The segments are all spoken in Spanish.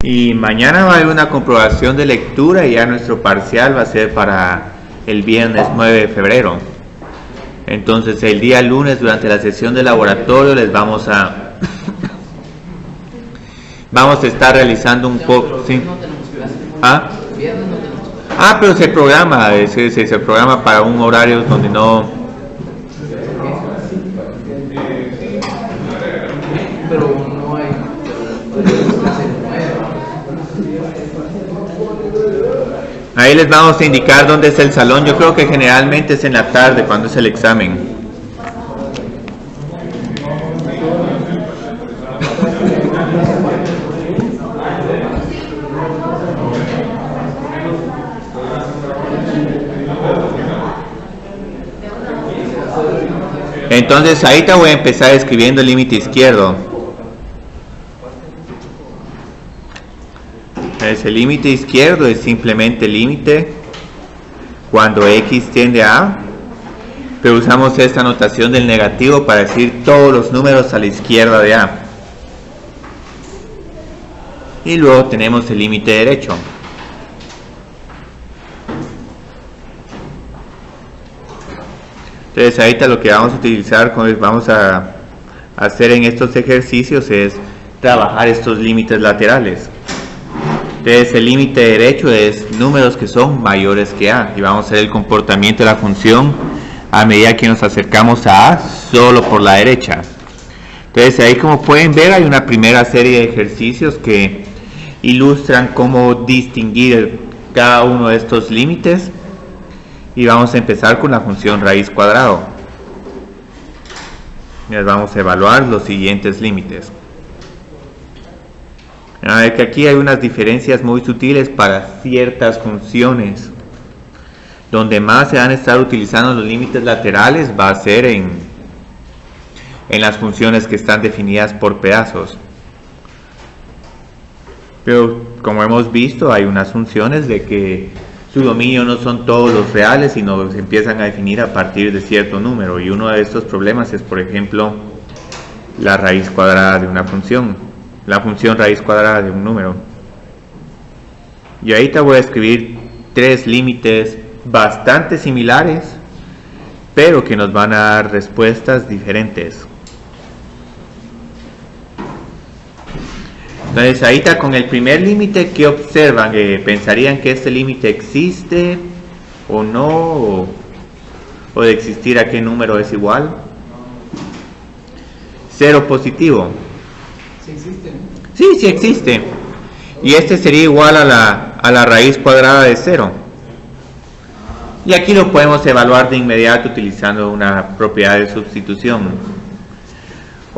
Y mañana va a haber una comprobación de lectura y ya nuestro parcial va a ser para el viernes 9 de febrero. Entonces el día lunes durante la sesión de laboratorio les vamos a estar realizando un poco. ¿Sí? Pero se programa, se programa para un horario donde no. Pero no hay. Ahí les vamos a indicar dónde es el salón. Yo creo que generalmente es en la tarde cuando es el examen. Entonces ahí te voy a empezar escribiendo el límite izquierdo. El límite izquierdo es simplemente límite cuando x tiende a A, pero usamos esta notación del negativo para decir todos los números a la izquierda de A. Y luego tenemos el límite derecho. Entonces ahorita lo que vamos a utilizar, vamos a hacer en estos ejercicios es trabajar estos límites laterales. Entonces el límite derecho es números que son mayores que A y vamos a ver el comportamiento de la función a medida que nos acercamos a A solo por la derecha. Entonces ahí, como pueden ver, hay una primera serie de ejercicios que ilustran cómo distinguir cada uno de estos límites y vamos a empezar con la función raíz cuadrado. Y vamos a evaluar los siguientes límites. A ver que aquí hay unas diferencias muy sutiles para ciertas funciones. Donde más se van a estar utilizando los límites laterales va a ser en las funciones que están definidas por pedazos. Pero como hemos visto, hay unas funciones de que su dominio no son todos los reales, sino se empiezan a definir a partir de cierto número. Y uno de estos problemas es, por ejemplo, la raíz cuadrada de una función. La función raíz cuadrada de un número. Y ahorita voy a escribir tres límites bastante similares, pero que nos van a dar respuestas diferentes. Entonces ahorita con el primer límite, ¿qué observan? ¿Pensarían que este límite existe o no? ¿O de existir a qué número es igual? Cero positivo. Sí existe, ¿no? Sí existe. Y este sería igual a la raíz cuadrada de 0. Y aquí lo podemos evaluar de inmediato utilizando una propiedad de sustitución.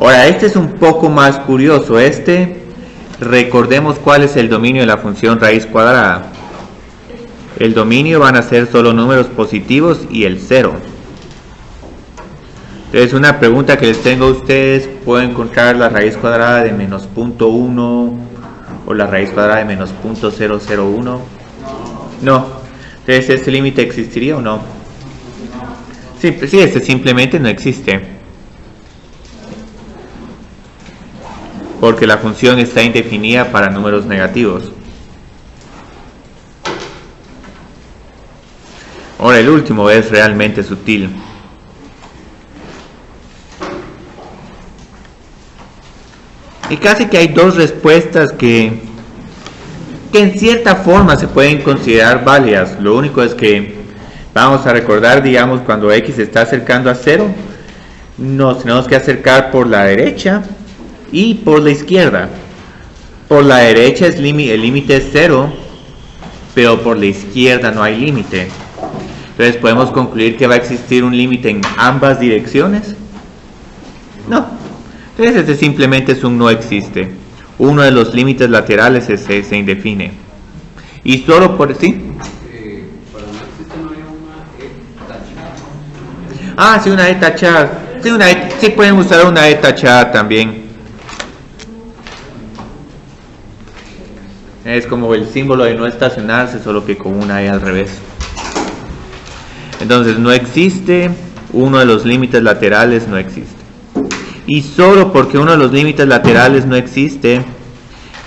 Ahora, este es un poco más curioso. Recordemos cuál es el dominio de la función raíz cuadrada. El dominio van a ser solo números positivos y el 0. Entonces, una pregunta que les tengo a ustedes: ¿pueden encontrar la raíz cuadrada de menos 0.1 o la raíz cuadrada de menos 0.001? No. Entonces, ¿este límite existiría o no? Sí, este simplemente no existe. Porque la función está indefinida para números negativos. Ahora, el último es realmente sutil. Y casi que hay dos respuestas que en cierta forma se pueden considerar válidas. Lo único es que vamos a recordar, digamos, cuando x se está acercando a 0, nos tenemos que acercar por la derecha y por la izquierda. Por la derecha el límite es 0, pero por la izquierda no hay límite. Entonces podemos concluir que va a existir un límite en ambas direcciones. No. Entonces este simplemente es un no existe. Uno de los límites laterales se indefine. Y solo por sí. Para no existe no hay una E tachada. Sí, una E tachada. Sí, pueden usar una E tachada también. Es como el símbolo de no estacionarse, solo que con una E al revés. Entonces no existe, uno de los límites laterales no existe. Y solo porque uno de los límites laterales no existe,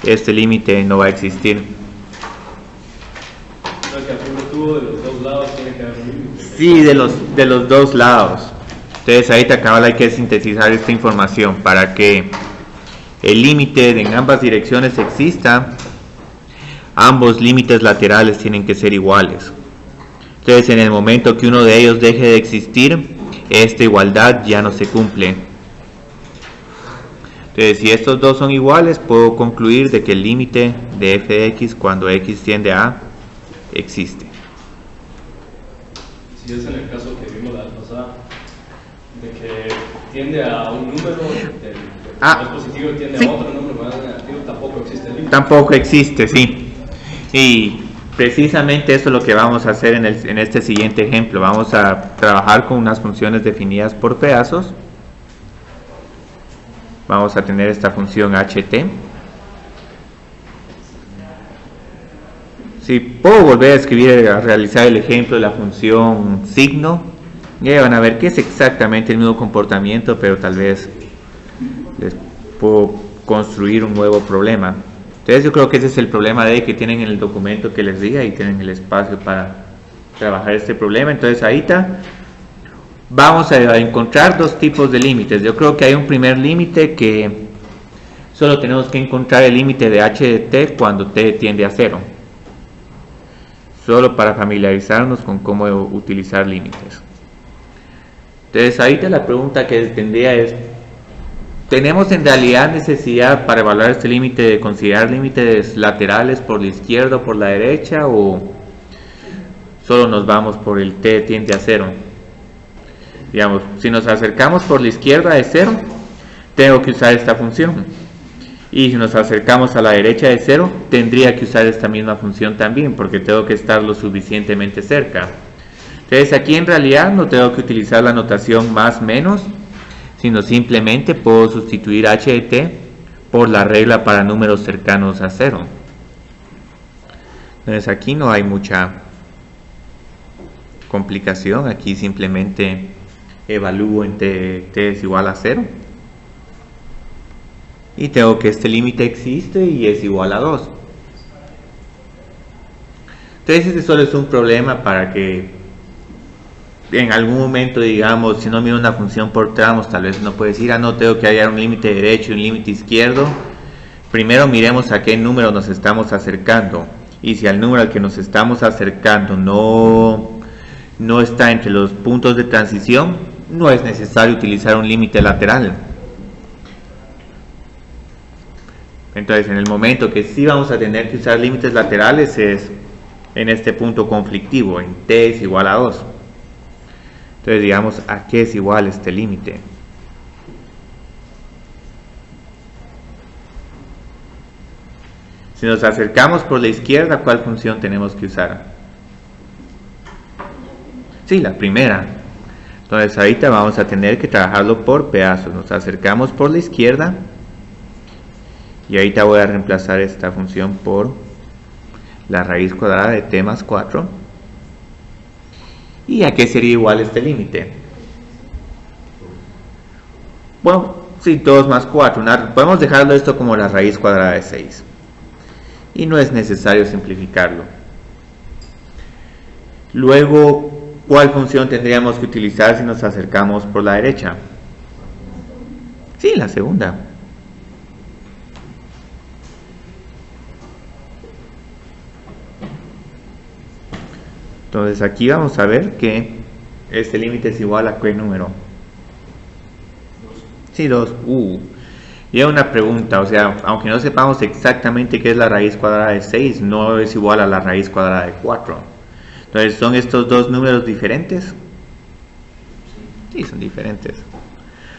este límite no va a existir. O sea, que al fondo tubo de los dos lados tiene que haber un límite. Sí, de los dos lados. Entonces ahí te acaba, hay que sintetizar esta información para que el límite en ambas direcciones exista. Ambos límites laterales tienen que ser iguales. Entonces en el momento que uno de ellos deje de existir, esta igualdad ya no se cumple. Entonces si estos dos son iguales, puedo concluir de que el límite de f de x cuando x tiende a existe. Si es en el caso que vimos la vez pasada, de que tiende a un número, no es positivo y tiende sí. a otro número más negativo, tampoco existe el límite. Tampoco existe, sí. Y precisamente eso es lo que vamos a hacer en este siguiente ejemplo. Vamos a trabajar con unas funciones definidas por pedazos. Vamos a tener esta función ht. Si puedo volver a escribir, a realizar el ejemplo de la función signo, ya van a ver que es exactamente el mismo comportamiento, pero tal vez les puedo construir un nuevo problema. Entonces yo creo que ese es el problema de que tienen en el documento que les diga y tienen el espacio para trabajar este problema. Entonces ahí está. Vamos a encontrar dos tipos de límites. Yo creo que hay un primer límite que solo tenemos que encontrar el límite de h de t cuando t tiende a 0. Solo para familiarizarnos con cómo utilizar límites. Entonces ahorita la pregunta que tendría es: ¿tenemos en realidad necesidad para evaluar este límite de considerar límites laterales por la izquierda o por la derecha, o solo nos vamos por el t tiende a 0? Digamos, si nos acercamos por la izquierda de 0, tengo que usar esta función. Y si nos acercamos a la derecha de 0, tendría que usar esta misma función también, porque tengo que estar lo suficientemente cerca. Entonces aquí en realidad no tengo que utilizar la notación más menos, sino simplemente puedo sustituir h de t por la regla para números cercanos a 0. Entonces aquí no hay mucha complicación, aquí simplemente evalúo en t es igual a 0 y tengo que este límite existe y es igual a 2. Entonces este solo es un problema para que en algún momento, digamos, si no miro una función por tramos, tal vez uno puede decir, no, tengo que hallar un límite derecho y un límite izquierdo. Primero miremos a qué número nos estamos acercando, y si al número al que nos estamos acercando no está entre los puntos de transición, no es necesario utilizar un límite lateral. Entonces en el momento que sí vamos a tener que usar límites laterales es en este punto conflictivo, en t es igual a 2. Entonces digamos, ¿a qué es igual este límite? Si nos acercamos por la izquierda, ¿cuál función tenemos que usar? Sí, la primera. Entonces ahorita vamos a tener que trabajarlo por pedazos. Nos acercamos por la izquierda y ahorita voy a reemplazar esta función por la raíz cuadrada de t más 4. ¿Y a qué sería igual este límite? Bueno, sí, 2 más 4. Podemos dejarlo esto como la raíz cuadrada de 6. Y no es necesario simplificarlo. Luego, ¿cuál función tendríamos que utilizar si nos acercamos por la derecha? Sí, la segunda. Entonces aquí vamos a ver que este límite es igual a ¿qué número? Sí, 2. Y hay una pregunta, o sea, aunque no sepamos exactamente qué es la raíz cuadrada de 6, no es igual a la raíz cuadrada de 4. Entonces, ¿son estos dos números diferentes? Sí, son diferentes.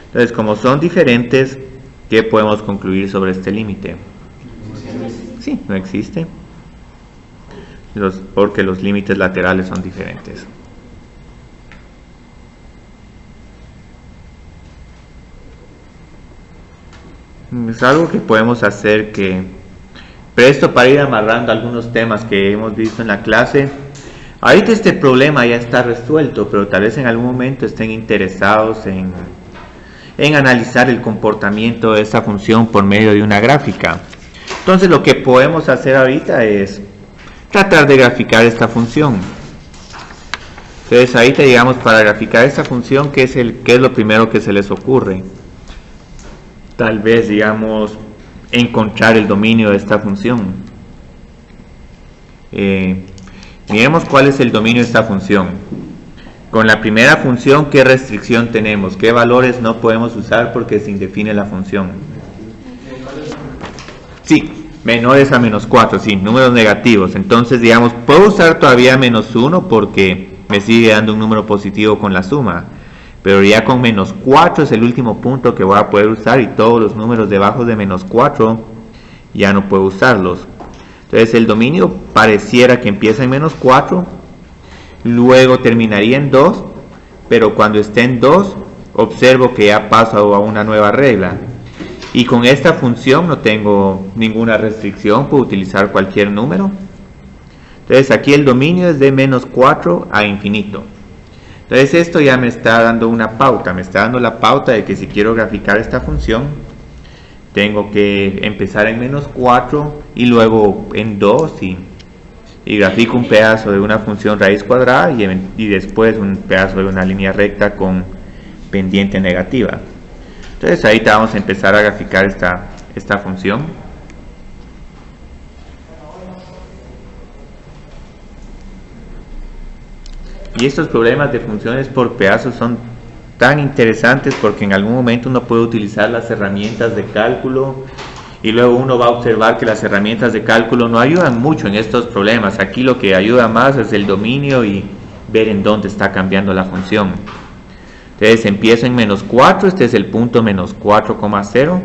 Entonces, como son diferentes, ¿qué podemos concluir sobre este límite? Sí, no existe. Porque los límites laterales son diferentes. Es algo que podemos hacer pero esto para ir amarrando algunos temas que hemos visto en la clase. Ahorita este problema ya está resuelto, pero tal vez en algún momento estén interesados en analizar el comportamiento de esta función por medio de una gráfica. Entonces lo que podemos hacer ahorita es tratar de graficar esta función. Entonces ahorita, digamos, para graficar esta función, ¿qué es lo primero que se les ocurre? Tal vez, digamos, encontrar el dominio de esta función. Miremos cuál es el dominio de esta función. Con la primera función, ¿qué restricción tenemos? ¿Qué valores no podemos usar porque se indefine la función? Sí, menores a menos 4, sí, números negativos. Entonces, digamos, puedo usar todavía menos 1 porque me sigue dando un número positivo con la suma. Pero ya con menos 4 es el último punto que voy a poder usar, y todos los números debajo de menos 4 ya no puedo usarlos. Entonces el dominio pareciera que empieza en menos 4, luego terminaría en 2, pero cuando esté en 2 observo que ya paso a una nueva regla. Y con esta función no tengo ninguna restricción, puedo utilizar cualquier número. Entonces aquí el dominio es de menos 4 a infinito. Entonces esto ya me está dando una pauta, me está dando la pauta de que si quiero graficar esta función, tengo que empezar en menos 4 y luego en 2 y grafico un pedazo de una función raíz cuadrada y después un pedazo de una línea recta con pendiente negativa. Entonces ahorita vamos a empezar a graficar esta función. Y estos problemas de funciones por pedazos son tan interesantes porque en algún momento uno puede utilizar las herramientas de cálculo y luego uno va a observar que las herramientas de cálculo no ayudan mucho en estos problemas. Aquí lo que ayuda más es el dominio y ver en dónde está cambiando la función. Entonces empiezo en menos 4, este es el punto menos 4,0.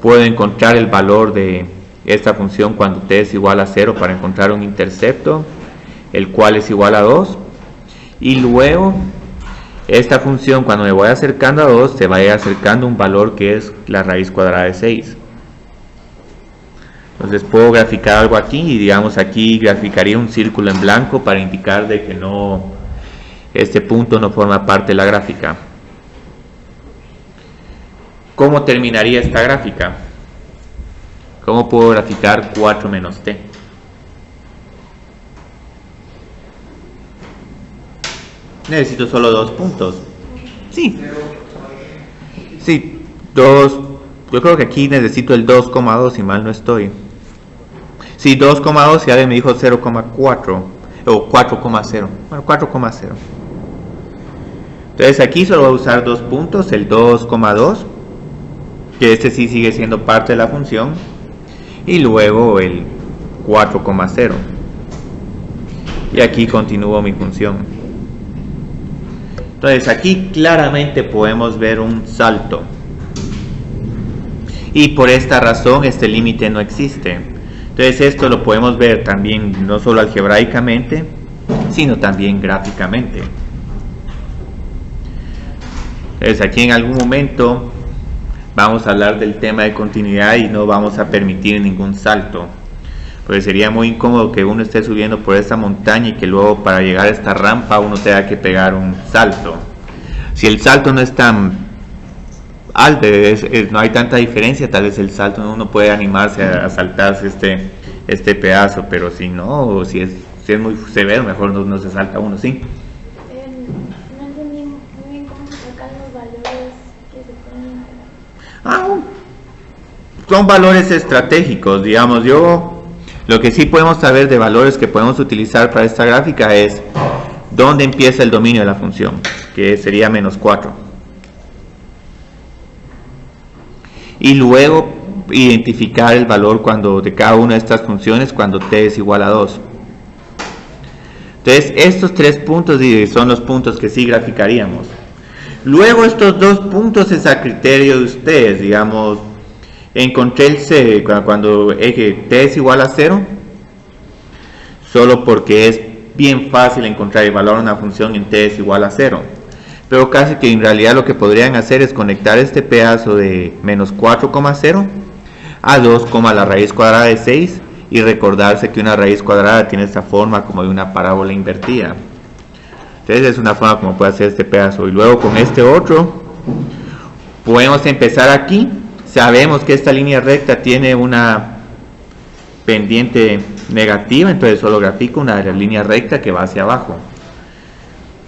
Puedo encontrar el valor de esta función cuando t es igual a 0 para encontrar un intercepto, el cual es igual a 2. Y luego esta función, cuando me voy acercando a 2, se va a ir acercando un valor que es la raíz cuadrada de 6. Entonces puedo graficar algo aquí y digamos aquí graficaría un círculo en blanco para indicar de que no, este punto no forma parte de la gráfica. ¿Cómo terminaría esta gráfica? ¿Cómo puedo graficar 4 menos t? Necesito solo 2 puntos. Sí. Sí, 2. Yo creo que aquí necesito el 2,2 si mal no estoy. Sí, 2,2 y alguien me dijo 0,4 o 4,0. Bueno, 4,0. Entonces aquí solo voy a usar 2 puntos, el 2,2, que este sí sigue siendo parte de la función, y luego el 4,0. Y aquí continúo mi función. Entonces aquí claramente podemos ver un salto y por esta razón este límite no existe. Entonces esto lo podemos ver también no solo algebraicamente sino también gráficamente. Entonces aquí en algún momento vamos a hablar del tema de continuidad y no vamos a permitir ningún salto, porque sería muy incómodo que uno esté subiendo por esta montaña y que luego para llegar a esta rampa uno tenga que pegar un salto. Si el salto no es tan alto, no hay tanta diferencia, tal vez el salto uno puede animarse a saltarse este pedazo, pero si no, o si es muy severo, mejor no se salta uno, ¿sí? No entendí muy bien cómo se sacan los valores que se ponen. Son valores estratégicos, digamos. Lo que sí podemos saber de valores que podemos utilizar para esta gráfica es dónde empieza el dominio de la función, que sería menos 4. Y luego identificar el valor de cada una de estas funciones cuando t es igual a 2. Entonces estos 3 puntos son los puntos que sí graficaríamos. Luego estos 2 puntos es a criterio de ustedes, digamos. Encontré el C cuando t es igual a 0 solo porque es bien fácil encontrar el valor de una función en t es igual a 0, pero casi que en realidad lo que podrían hacer es conectar este pedazo de menos 4,0 a 2, la raíz cuadrada de 6 y recordarse que una raíz cuadrada tiene esta forma como de una parábola invertida. Entonces es una forma como puede hacer este pedazo, y luego con este otro podemos empezar aquí sabemos que esta línea recta tiene una pendiente negativa, entonces solo grafico una línea recta que va hacia abajo.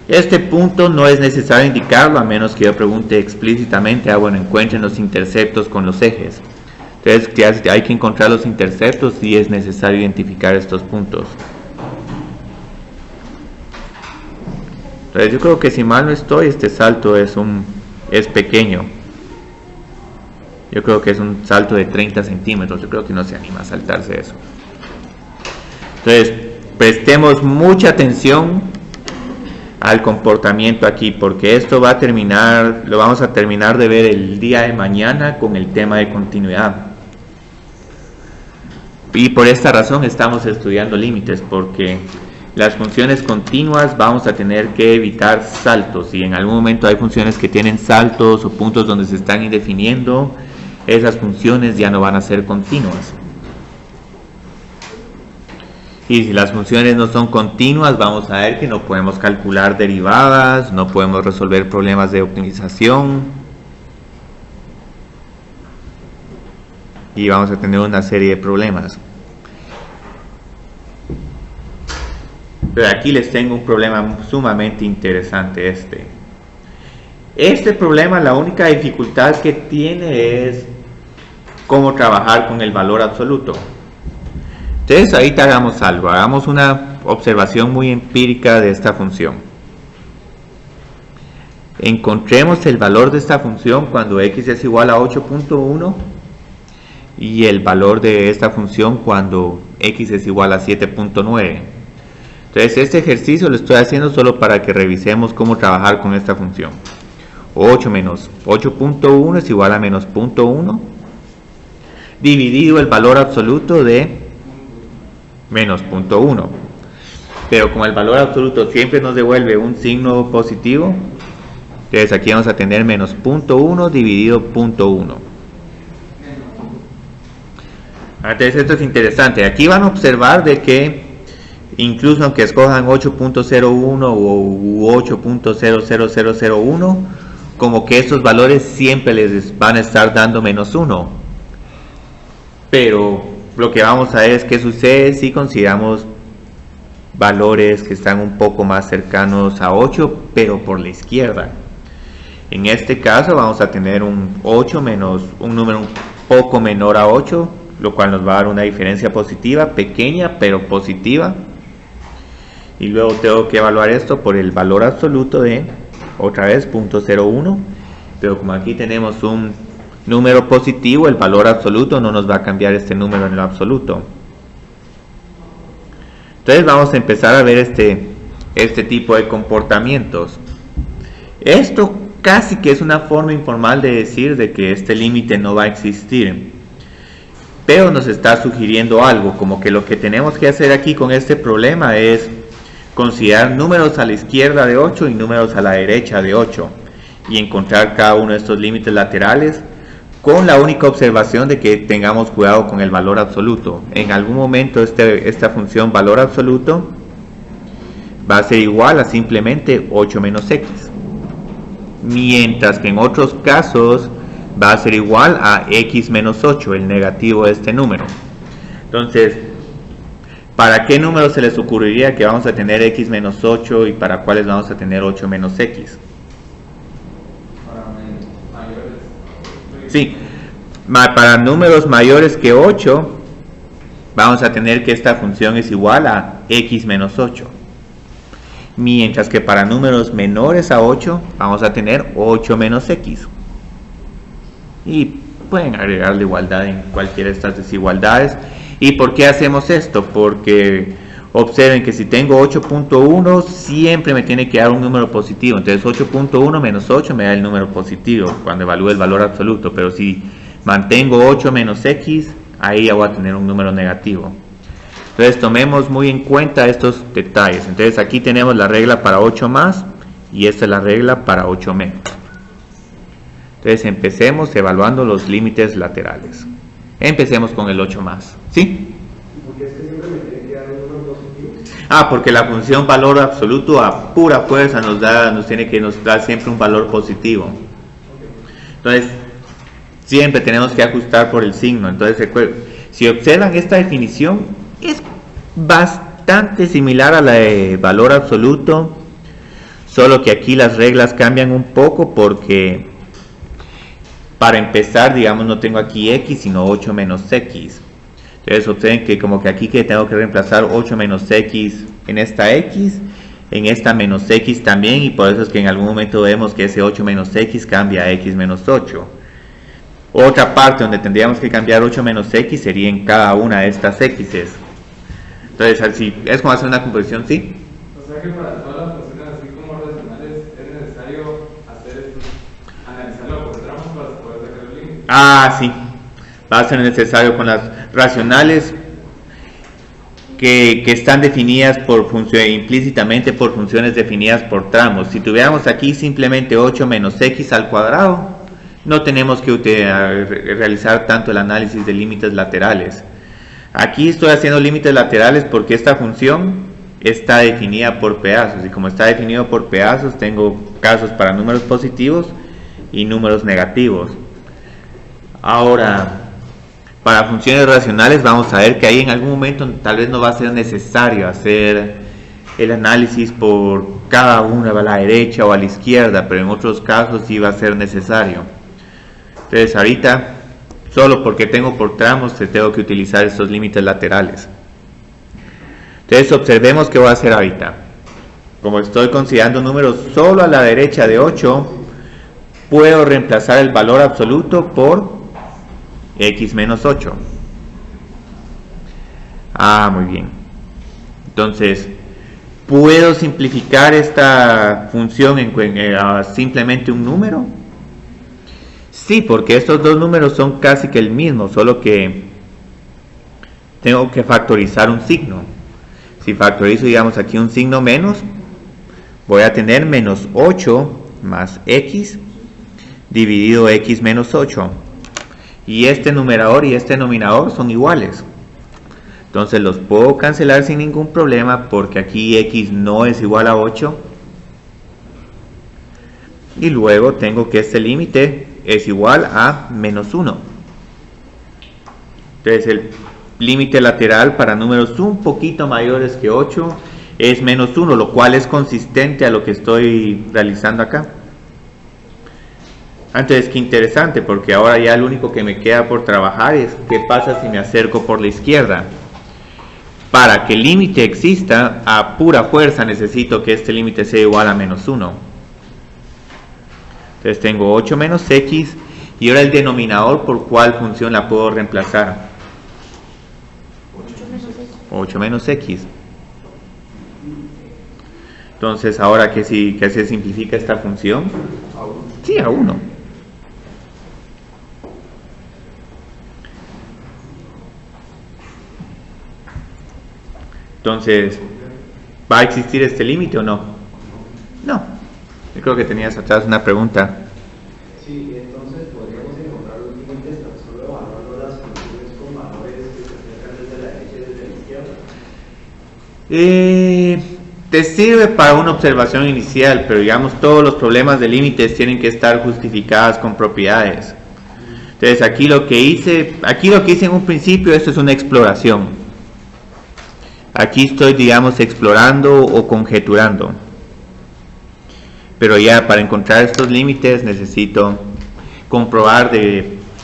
Este punto no es necesario indicarlo a menos que yo pregunte explícitamente, bueno, encuentren los interceptos con los ejes. Entonces hay que encontrar los interceptos y es necesario identificar estos puntos. Entonces yo creo que si mal no estoy, este salto es pequeño. Yo creo que es un salto de 30 centímetros. Yo creo que no se anima a saltarse eso. Entonces prestemos mucha atención al comportamiento aquí, porque esto va a terminar, lo vamos a terminar de ver el día de mañana con el tema de continuidad. Y por esta razón estamos estudiando límites, porque las funciones continuas vamos a tener que evitar saltos, y en algún momento hay funciones que tienen saltos o puntos donde se están indefiniendo, esas funciones ya no van a ser continuas. Y si las funciones no son continuas, vamos a ver que no podemos calcular derivadas, no podemos resolver problemas de optimización. Y vamos a tener una serie de problemas. Pero aquí les tengo un problema sumamente interesante Este problema, la única dificultad que tiene es cómo trabajar con el valor absoluto. Entonces ahorita hagamos una observación muy empírica de esta función. Encontremos el valor de esta función cuando x es igual a 8.1 y el valor de esta función cuando x es igual a 7.9. Entonces este ejercicio lo estoy haciendo solo para que revisemos cómo trabajar con esta función. 8 menos 8.1 es igual a menos 0.1 dividido el valor absoluto de menos 0.1, pero como el valor absoluto siempre nos devuelve un signo positivo, entonces aquí vamos a tener menos 0.1 dividido 0.1. Entonces esto es interesante. Aquí van a observar de que incluso aunque escojan 8.01 u 8.00001, como que estos valores siempre les van a estar dando menos 1, pero lo que vamos a ver es qué sucede si consideramos valores que están un poco más cercanos a 8, pero por la izquierda. En este caso vamos a tener un 8 menos un número un poco menor a 8, lo cual nos va a dar una diferencia positiva, pequeña pero positiva. Y luego tengo que evaluar esto por el valor absoluto de, otra vez, 0.01, pero como aquí tenemos un número positivo, el valor absoluto no nos va a cambiar este número en lo absoluto. Entonces vamos a empezar a ver este tipo de comportamientos. Esto casi que es una forma informal de decir de que este límite no va a existir, pero nos está sugiriendo algo, como que lo que tenemos que hacer aquí con este problema es considerar números a la izquierda de 8 y números a la derecha de 8 y encontrar cada uno de estos límites laterales, con la única observación de que tengamos cuidado con el valor absoluto. En algún momento esta función valor absoluto va a ser igual a simplemente 8 menos x, mientras que en otros casos va a ser igual a x menos 8, el negativo de este número. Entonces, ¿para qué número se les ocurriría que vamos a tener x menos 8 y para cuáles vamos a tener 8 menos x? Sí, para números mayores que 8 vamos a tener que esta función es igual a x menos 8, mientras que para números menores a 8 vamos a tener 8 menos x. Y pueden agregar la igualdad en cualquiera de estas desigualdades. ¿Y por qué hacemos esto? Porque observen que si tengo 8.1 siempre me tiene que dar un número positivo. Entonces 8.1 menos 8 me da el número positivo cuando evalúe el valor absoluto. Pero si mantengo 8 menos x, ahí ya voy a tener un número negativo. Entonces tomemos muy en cuenta estos detalles. Entonces aquí tenemos la regla para 8 más y esta es la regla para 8 menos. Entonces empecemos evaluando los límites laterales. Empecemos con el 8 más. ¿Sí? Porque es que siempre me tiene que dar un número positivo. Porque la función valor absoluto a pura fuerza nos da siempre un valor positivo. Entonces, siempre tenemos que ajustar por el signo. Entonces, si observan esta definición, es bastante similar a la de valor absoluto, solo que aquí las reglas cambian un poco porque para empezar, digamos, no tengo aquí x, sino 8 menos x. Entonces observen que como que aquí que tengo que reemplazar 8 menos x en esta x, en esta menos x también, y por eso es que en algún momento vemos que ese 8 menos x cambia a x menos 8. Otra parte donde tendríamos que cambiar 8 menos x sería en cada una de estas x's. Entonces, así, es como hacer una conversión, ¿sí? O sea que para todas las funciones así como racionales es necesario analizarlo por tramos para poder sacar el límite. Ah, sí. Va a ser necesario con las racionales que están definidas por implícitamente por funciones definidas por tramos. Si tuviéramos aquí simplemente 8 menos x al cuadrado, no tenemos que realizar tanto el análisis de límites laterales. Aquí estoy haciendo límites laterales porque esta función está definida por pedazos, y como está definido por pedazos, tengo casos para números positivos y números negativos. Ahora, para funciones racionales vamos a ver que ahí en algún momento tal vez no va a ser necesario hacer el análisis por cada una a la derecha o a la izquierda, pero en otros casos sí va a ser necesario. Entonces ahorita, solo porque tengo por tramos, tengo que utilizar estos límites laterales. Entonces observemos qué voy a hacer ahorita. Como estoy considerando números solo a la derecha de 8, puedo reemplazar el valor absoluto por x menos 8. Ah, muy bien. Entonces, ¿puedo simplificar esta función a simplemente un número? Sí, porque estos dos números son casi que el mismo, solo que tengo que factorizar un signo. Si factorizo, digamos, aquí un signo menos, voy a tener menos 8 más x dividido x menos 8. Y este numerador y este denominador son iguales. Entonces los puedo cancelar sin ningún problema porque aquí x no es igual a 8. Y luego tengo que este límite es igual a menos 1. Entonces el límite lateral para números un poquito mayores que 8 es menos 1, lo cual es consistente a lo que estoy realizando acá. Entonces, qué interesante, porque ahora ya lo único que me queda por trabajar es qué pasa si me acerco por la izquierda. Para que el límite exista, a pura fuerza necesito que este límite sea igual a menos 1. Entonces tengo 8 menos x, y ahora el denominador, ¿por cuál función la puedo reemplazar? 8 menos x. Entonces, ahora que se simplifica esta función, sí, a 1. Entonces, ¿va a existir este límite o no? No. Yo creo que tenías atrás una pregunta. Sí, entonces podríamos encontrar los límites tan solo evaluando las funciones con valores que se acercan desde la derecha y desde la izquierda. Te sirve para una observación inicial, pero digamos todos los problemas de límites tienen que estar justificados con propiedades. Entonces aquí lo que hice en un principio, esto es una exploración. Aquí estoy, digamos, explorando o conjeturando. Pero ya para encontrar estos límites necesito comprobar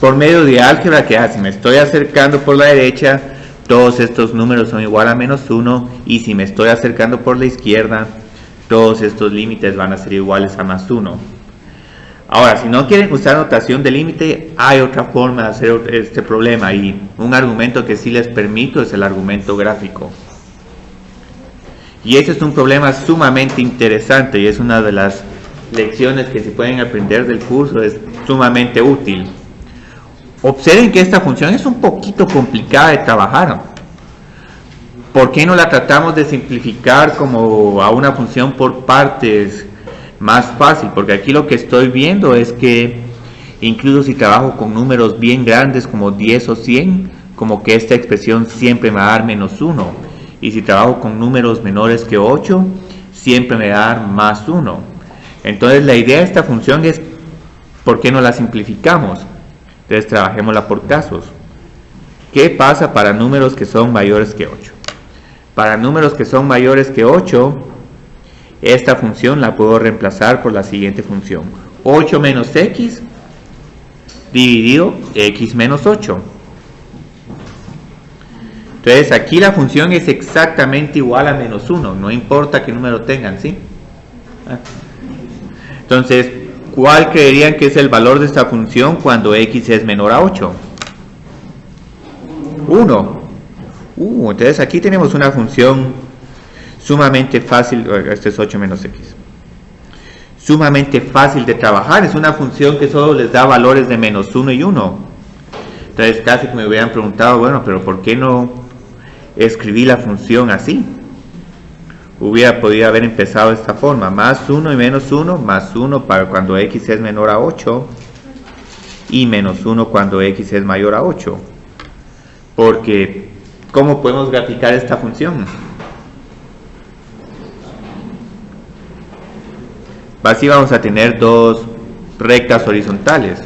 por medio de álgebra que si me estoy acercando por la derecha, todos estos números son igual a menos 1, y si me estoy acercando por la izquierda, todos estos límites van a ser iguales a más 1. Ahora, si no quieren usar notación de límite, hay otra forma de hacer este problema, y un argumento que sí les permito es el argumento gráfico. Y este es un problema sumamente interesante y es una de las lecciones que se pueden aprender del curso, es sumamente útil. Observen que esta función es un poquito complicada de trabajar. ¿Por qué no la tratamos de simplificar como a una función por partes más fácil? Porque aquí lo que estoy viendo es que incluso si trabajo con números bien grandes como 10 o 100, como que esta expresión siempre me va a dar menos 1. Y si trabajo con números menores que 8, siempre me va a dar más 1. Entonces la idea de esta función es, ¿por qué no la simplificamos? Entonces trabajémosla por casos. ¿Qué pasa para números que son mayores que 8? Para números que son mayores que 8, esta función la puedo reemplazar por la siguiente función. 8 menos x dividido x menos 8. Entonces aquí la función es exactamente igual a menos 1, no importa qué número tengan, ¿sí? Entonces, ¿cuál creerían que es el valor de esta función cuando x es menor a 8? 1. Entonces aquí tenemos una función sumamente fácil, este es 8 menos x. Sumamente fácil de trabajar, es una función que solo les da valores de menos 1 y 1. Entonces casi que me hubieran preguntado, bueno, pero ¿por qué no escribí la función así? Hubiera podido haber empezado de esta forma, más 1 y menos 1, más 1 para cuando x es menor a 8 y menos 1 cuando x es mayor a 8. Porque, ¿cómo podemos graficar esta función? Así vamos a tener dos rectas horizontales.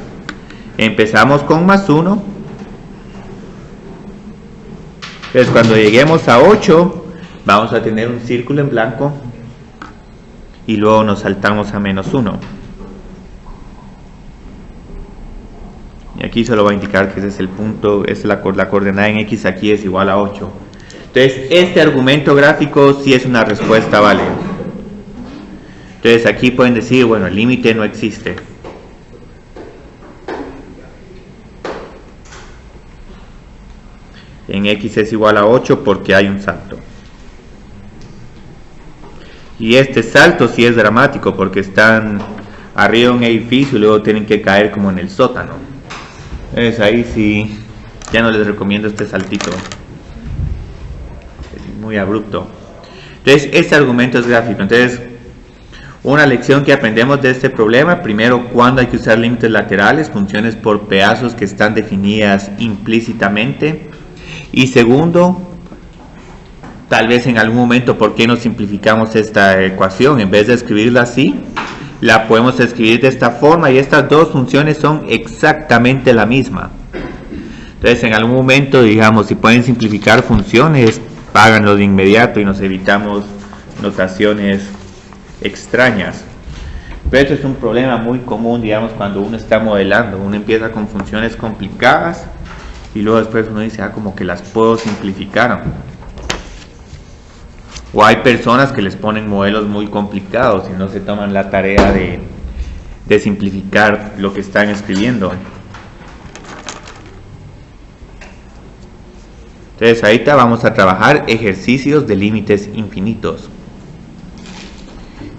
Empezamos con más 1. Entonces cuando lleguemos a 8 vamos a tener un círculo en blanco y luego nos saltamos a menos 1. Y aquí solo va a indicar que ese es el punto, es la coordenada en x aquí es igual a 8. Entonces este argumento gráfico sí es una respuesta válida. Entonces aquí pueden decir, bueno, el límite no existe. En x es igual a 8 porque hay un salto. Y este salto sí es dramático porque están arriba de un edificio y luego tienen que caer como en el sótano. Entonces ahí sí, ya no les recomiendo este saltito. Es muy abrupto. Entonces este argumento es gráfico. Entonces una lección que aprendemos de este problema: primero, cuándo hay que usar límites laterales, funciones por pedazos que están definidas implícitamente. Y segundo, tal vez en algún momento, ¿por qué no simplificamos esta ecuación? En vez de escribirla así, la podemos escribir de esta forma y estas dos funciones son exactamente la misma. Entonces en algún momento, digamos, si pueden simplificar funciones, háganlo de inmediato y nos evitamos notaciones extrañas. Pero esto es un problema muy común, digamos, cuando uno está modelando. Uno empieza con funciones complicadas y luego después uno dice, como que las puedo simplificar. O hay personas que les ponen modelos muy complicados y no se toman la tarea de simplificar lo que están escribiendo. Entonces ahorita vamos a trabajar ejercicios de límites infinitos.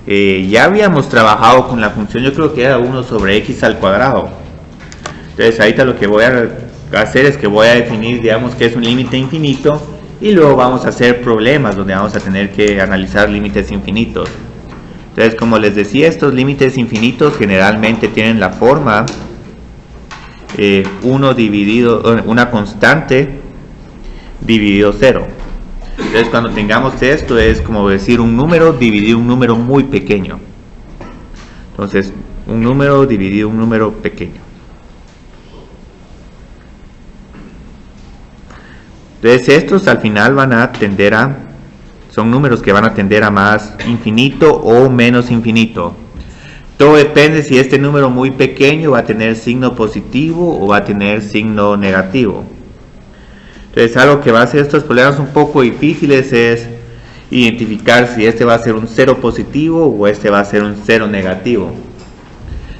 Ya habíamos trabajado con la función, yo creo que era 1 sobre x al cuadrado. Entonces ahorita lo que voy a hacer es que voy a definir, digamos, que es un límite infinito, y luego vamos a hacer problemas donde vamos a tener que analizar límites infinitos. Entonces, como les decía, estos límites infinitos generalmente tienen la forma 1 dividido, una constante dividido 0. Entonces cuando tengamos esto es como decir un número dividido un número muy pequeño. Entonces un número dividido un número pequeño. Entonces estos al final van a tender a, son números que van a tender a más infinito o menos infinito. Todo depende si este número muy pequeño va a tener signo positivo o va a tener signo negativo. Entonces algo que va a hacer estos problemas un poco difíciles es identificar si este va a ser un 0 positivo o este va a ser un 0 negativo.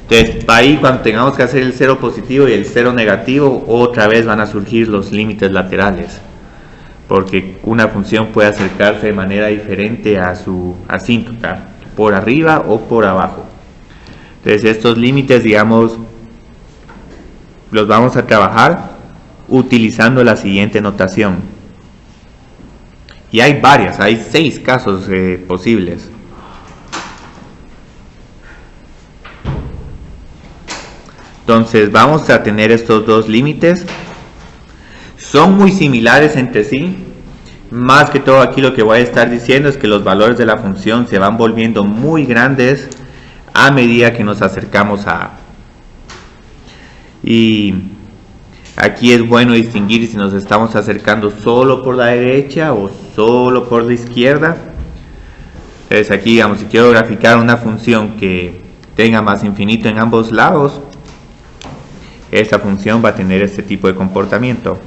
Entonces ahí cuando tengamos que hacer el 0 positivo y el 0 negativo, otra vez van a surgir los límites laterales, porque una función puede acercarse de manera diferente a su asíntota, por arriba o por abajo. Entonces estos límites, digamos, los vamos a trabajar utilizando la siguiente notación. Y hay varias, hay 6 casos posibles. Entonces vamos a tener estos dos límites. Son muy similares entre sí. Más que todo aquí lo que voy a estar diciendo es que los valores de la función se van volviendo muy grandes a medida que nos acercamos a A. Y Aquí es bueno distinguir si nos estamos acercando solo por la derecha o solo por la izquierda. Entonces aquí, digamos, si quiero graficar una función que tenga más infinito en ambos lados, esta función va a tener este tipo de comportamiento.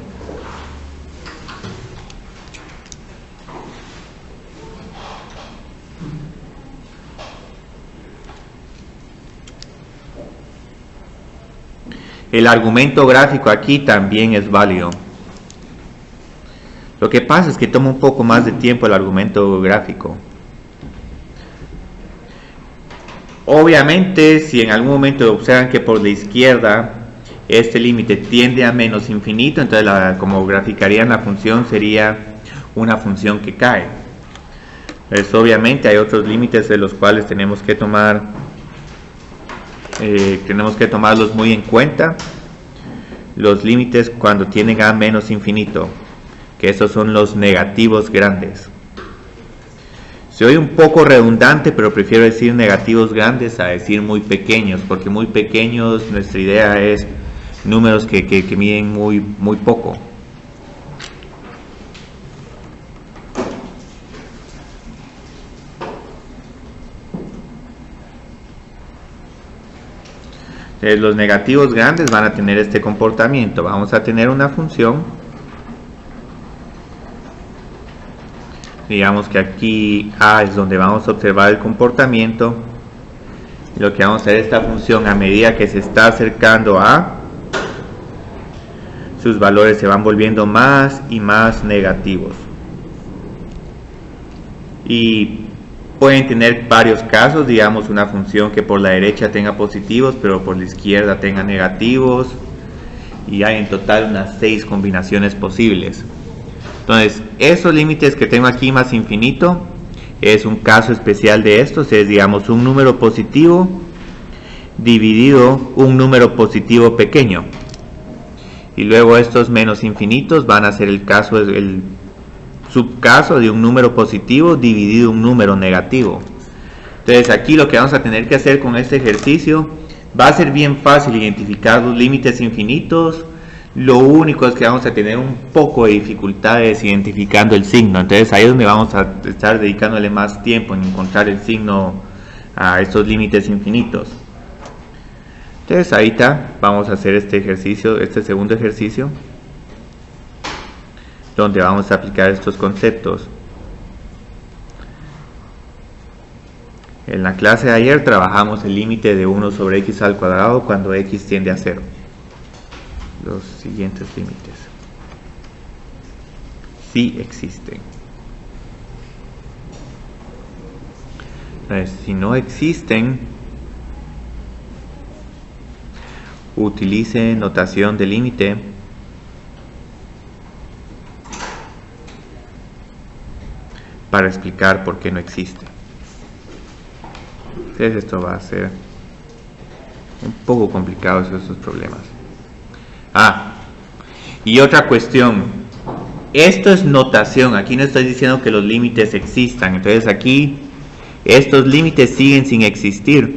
El argumento gráfico aquí también es válido. Lo que pasa es que toma un poco más de tiempo el argumento gráfico. Obviamente, si en algún momento observan que por la izquierda este límite tiende a menos infinito, entonces como graficarían la función sería una función que cae. Pues obviamente hay otros límites de los cuales tenemos que tomarlos muy en cuenta. Los límites cuando tienden a menos infinito, que esos son los negativos grandes. Se oye un poco redundante, pero prefiero decir negativos grandes a decir muy pequeños, porque muy pequeños, nuestra idea es números que miden muy poco. Entonces, los negativos grandes van a tener este comportamiento. Vamos a tener una función. Digamos que aquí A es donde vamos a observar el comportamiento. Lo que vamos a hacer, esta función a medida que se está acercando a A, sus valores se van volviendo más y más negativos. Y pueden tener varios casos, digamos una función que por la derecha tenga positivos, pero por la izquierda tenga negativos. Y hay en total unas 6 combinaciones posibles. Entonces, esos límites que tengo aquí más infinito es un caso especial de estos. Es, digamos, un número positivo dividido un número positivo pequeño. Y luego estos menos infinitos van a ser el subcaso de un número positivo dividido un número negativo. Entonces aquí lo que vamos a tener que hacer con este ejercicio va a ser bien fácil identificar los límites infinitos. Lo único es que vamos a tener un poco de dificultades identificando el signo. Entonces ahí es donde vamos a estar dedicándole más tiempo en encontrar el signo a estos límites infinitos. Entonces ahorita vamos a hacer este ejercicio, este segundo ejercicio, donde vamos a aplicar estos conceptos. En la clase de ayer trabajamos el límite de 1 sobre x al cuadrado cuando x tiende a 0. Los siguientes límites sí existen. Entonces, si no existen, utilice notación de límite para explicar por qué no existe. Entonces esto va a ser un poco complicado esos problemas. Y otra cuestión, esto es notación, aquí no estoy diciendo que los límites existan. Entonces aquí estos límites siguen sin existir,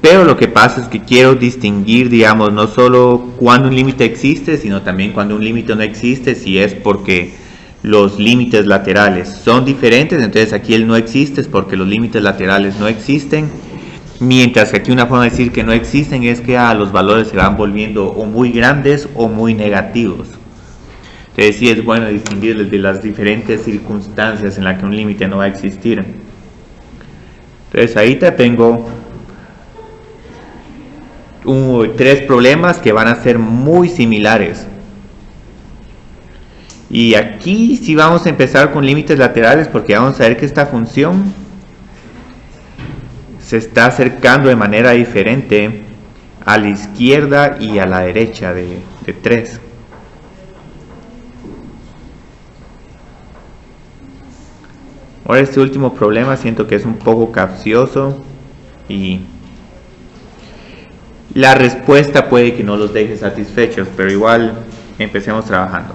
pero lo que pasa es que quiero distinguir, digamos, no solo cuando un límite existe, sino también cuando un límite no existe, si es porque los límites laterales son diferentes. Entonces aquí el no existe es porque los límites laterales no existen, mientras que aquí una forma de decir que no existen es que los valores se van volviendo o muy grandes o muy negativos. Entonces sí es bueno distinguir de las diferentes circunstancias en las que un límite no va a existir. Entonces ahí te tengo 3 problemas que van a ser muy similares. Y aquí sí vamos a empezar con límites laterales, porque vamos a ver que esta función se está acercando de manera diferente a la izquierda y a la derecha de 3. Ahora este último problema siento que es un poco capcioso y la respuesta puede que no los deje satisfechos, pero igual empecemos trabajando.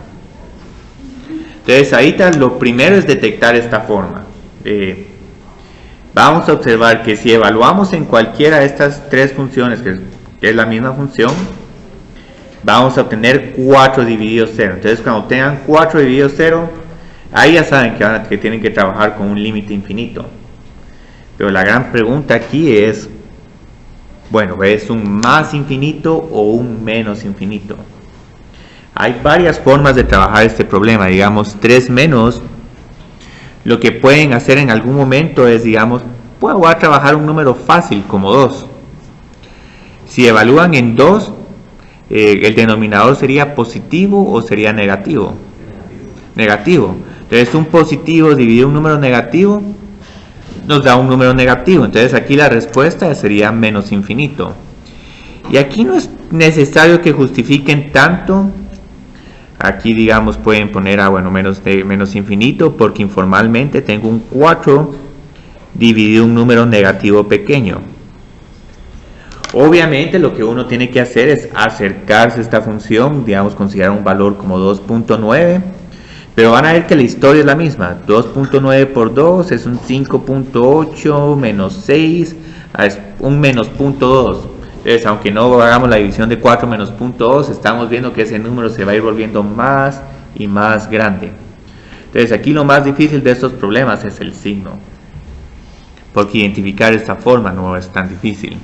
Entonces ahorita lo primero es detectar esta forma. Vamos a observar que si evaluamos en cualquiera de estas 3 funciones, que es la misma función, vamos a obtener 4 dividido 0. Entonces cuando tengan 4 dividido 0, ahí ya saben que tienen que trabajar con un límite infinito. Pero la gran pregunta aquí es, bueno, ¿es un más infinito o un menos infinito? Hay varias formas de trabajar este problema. Digamos, 3 menos, lo que pueden hacer en algún momento es, digamos, pues voy a trabajar un número fácil como 2. Si evalúan en 2, el denominador sería positivo o sería negativo. Negativo. Entonces un positivo dividido un número negativo nos da un número negativo. Entonces aquí la respuesta sería menos infinito. Y aquí no es necesario que justifiquen tanto. Aquí, digamos, pueden poner menos infinito, porque informalmente tengo un 4 dividido un número negativo pequeño. Obviamente lo que uno tiene que hacer es acercarse a esta función, digamos, considerar un valor como 2.9, pero van a ver que la historia es la misma. 2.9 por 2 es un 5.8 menos 6 es un menos 0.2. Entonces, aunque no hagamos la división de 4 menos 0.2, estamos viendo que ese número se va a ir volviendo más y más grande. Entonces aquí lo más difícil de estos problemas es el signo, porque identificar esta forma no es tan difícil.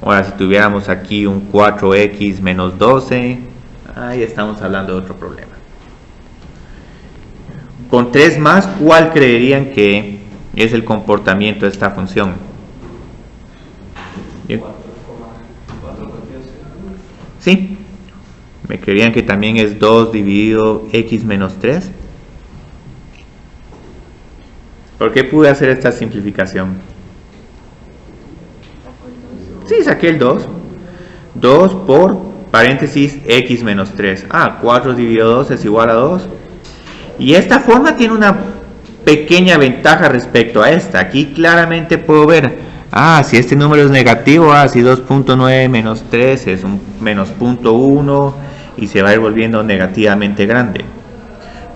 Ahora, si tuviéramos aquí un 4x menos 12, ahí estamos hablando de otro problema. Con 3 más, ¿cuál creerían que es el comportamiento de esta función? ¿Bien? Sí, me creerían que también es 2 dividido x menos 3. ¿Por qué pude hacer esta simplificación? Sí, saqué el 2. 2 por paréntesis x menos 3. 4 dividido 2 es igual a 2. Y esta forma tiene una pequeña ventaja respecto a esta. Aquí claramente puedo ver, si este número es negativo, si 2.9 menos 3 es un menos 0.1 y se va a ir volviendo negativamente grande.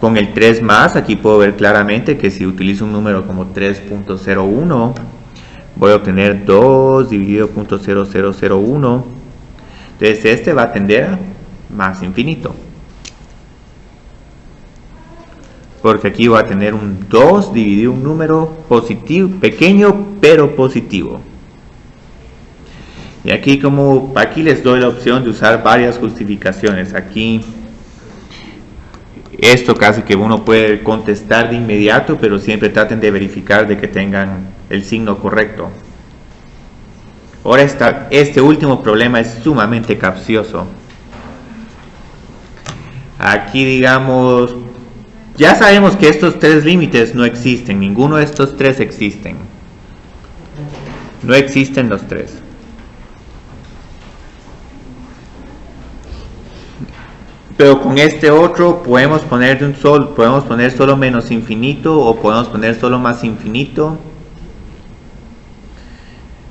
Con el 3 más, aquí puedo ver claramente que si utilizo un número como 3.01, voy a obtener 2 dividido 0.0001. Entonces este va a tender a más infinito, porque aquí voy a tener un 2 dividido un número positivo, pequeño pero positivo. Y aquí les doy la opción de usar varias justificaciones. Aquí esto casi que uno puede contestar de inmediato, pero siempre traten de verificar de que tengan el signo correcto. Ahora este último problema es sumamente capcioso. Aquí, digamos, ya sabemos que estos 3 límites no existen, ninguno de estos 3 existen. No existen los 3. Pero con este otro podemos poner solo menos infinito o podemos poner solo más infinito.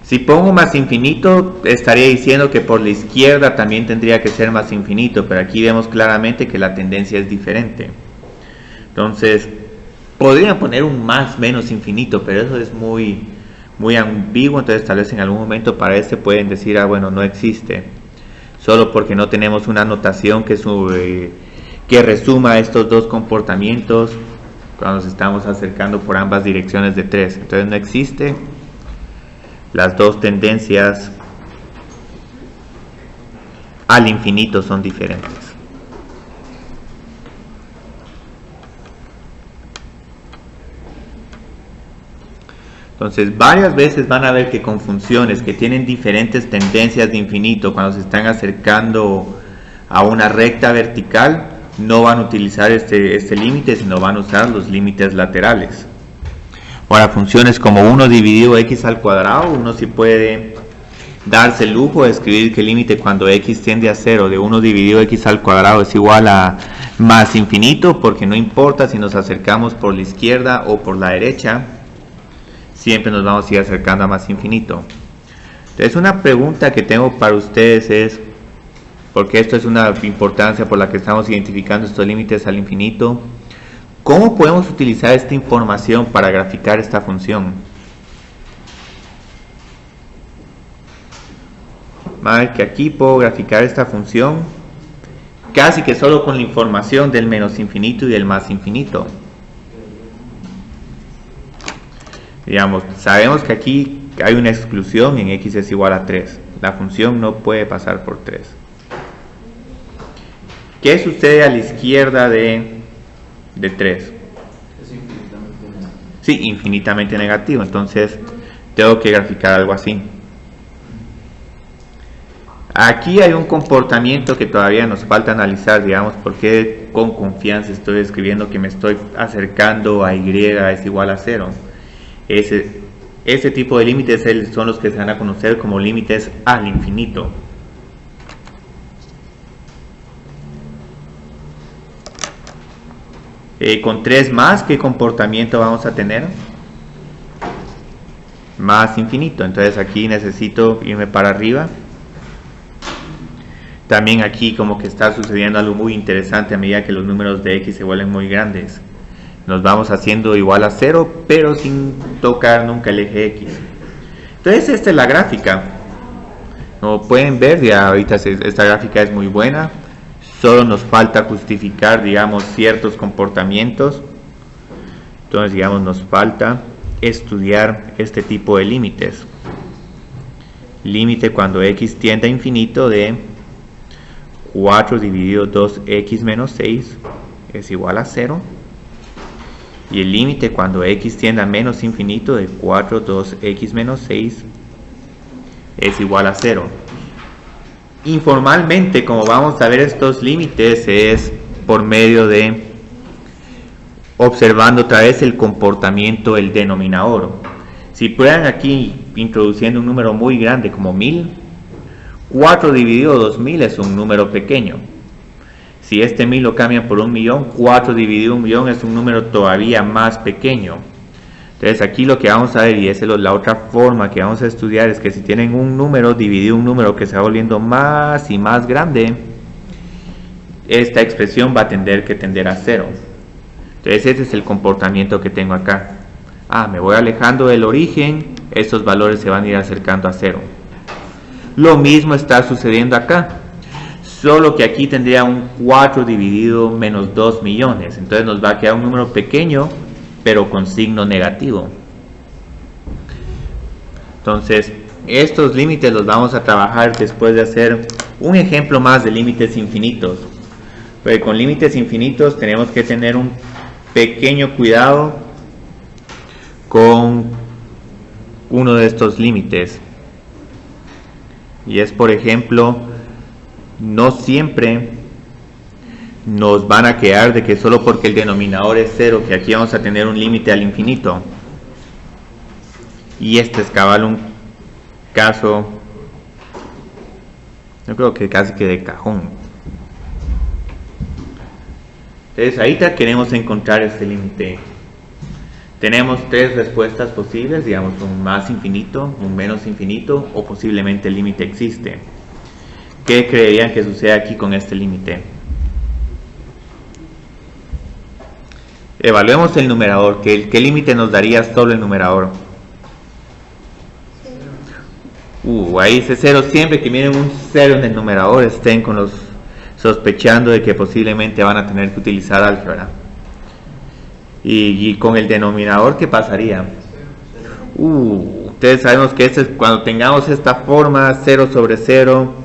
Si pongo más infinito, estaría diciendo que por la izquierda también tendría que ser más infinito, pero aquí vemos claramente que la tendencia es diferente. Entonces, podrían poner un más menos infinito, pero eso es muy ambiguo. Entonces tal vez en algún momento para este pueden decir, no existe, solo porque no tenemos una notación que resuma estos dos comportamientos cuando nos estamos acercando por ambas direcciones de 3. Entonces no existe. Las dos tendencias al infinito son diferentes. Entonces varias veces van a ver que con funciones que tienen diferentes tendencias de infinito, cuando se están acercando a una recta vertical, no van a utilizar este límite, sino van a usar los límites laterales. Ahora, funciones como 1 dividido x al cuadrado, uno sí puede darse el lujo de escribir que el límite cuando x tiende a 0 de 1 dividido x al cuadrado es igual a más infinito, porque no importa si nos acercamos por la izquierda o por la derecha, siempre nos vamos a ir acercando a más infinito. Entonces una pregunta que tengo para ustedes es, porque esto es una importancia por la que estamos identificando estos límites al infinito, ¿cómo podemos utilizar esta información para graficar esta función? van a ver que aquí puedo graficar esta función casi que solo con la información del menos infinito y del más infinito. Digamos, sabemos que aquí hay una exclusión en x es igual a 3. La función no puede pasar por 3. ¿Qué sucede a la izquierda de 3? Es infinitamente negativo. Sí, infinitamente negativo. Entonces tengo que graficar algo así. Aquí hay un comportamiento que todavía nos falta analizar, digamos, porque con confianza estoy escribiendo que me estoy acercando a y es igual a 0. Ese tipo de límites son los que se van a conocer como límites al infinito. Con 3 más, ¿qué comportamiento vamos a tener? Más infinito. Entonces aquí necesito irme para arriba. También aquí como que está sucediendo algo muy interesante a medida que los números de x se vuelven muy grandes. Nos vamos haciendo igual a 0, pero sin tocar nunca el eje x. Entonces esta es la gráfica. Como pueden ver, ya ahorita esta gráfica es muy buena. Solo nos falta justificar, digamos, ciertos comportamientos. Entonces, digamos, nos falta estudiar este tipo de límites. Límite cuando x tiende a infinito de 4 dividido 2x menos 6 es igual a 0. Y el límite cuando x tiende a menos infinito de 4, 2x menos 6 es igual a 0. Informalmente, como vamos a ver estos límites, es por medio de observando otra vez el comportamiento del denominador. Si prueban aquí introduciendo un número muy grande como 1000, 4 dividido 2000 es un número pequeño. Si este 1000 lo cambian por 1.000.000, 4 dividido 1.000.000 es un número todavía más pequeño. Entonces aquí lo que vamos a ver, y esa es la otra forma que vamos a estudiar, es que si tienen un número dividido un número que se va volviendo más y más grande, esta expresión va a tender a 0. Entonces ese es el comportamiento que tengo acá. Me voy alejando del origen, estos valores se van a ir acercando a 0. Lo mismo está sucediendo acá, solo que aquí tendría un 4 dividido menos 2 millones. Entonces nos va a quedar un número pequeño, pero con signo negativo. Entonces, estos límites los vamos a trabajar después de hacer un ejemplo más de límites infinitos. Pero con límites infinitos tenemos que tener un pequeño cuidado con uno de estos límites. Y es, por ejemplo, no siempre nos van a quedar de que solo porque el denominador es 0, que aquí vamos a tener un límite al infinito. Y este es cabal un caso, yo creo que casi que de cajón. Entonces ahorita queremos encontrar este límite. Tenemos 3 respuestas posibles, digamos un más infinito, un menos infinito o posiblemente el límite existe. ¿Qué creerían que sucede aquí con este límite? Evaluemos el numerador. ¿Qué límite nos daría solo el numerador? Ahí dice 0. Siempre que miren un 0 en el numerador, estén con los sospechando de que posiblemente van a tener que utilizar álgebra. Y con el denominador, ¿qué pasaría? Ustedes sabemos que cuando tengamos esta forma 0 sobre 0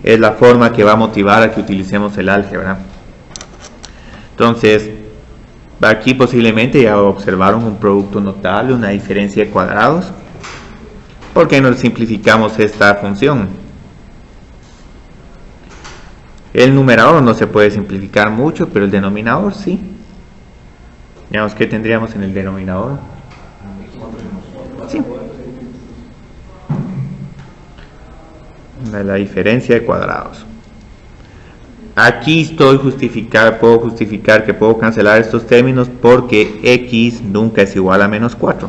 es la forma que va a motivar a que utilicemos el álgebra. Entonces aquí posiblemente ya observaron un producto notable, una diferencia de cuadrados. ¿Por qué no simplificamos esta función? El numerador no se puede simplificar mucho, pero el denominador sí. Veamos qué tendríamos en el denominador. Sí. La diferencia de cuadrados. Aquí puedo justificar que puedo cancelar estos términos porque x nunca es igual a menos 4.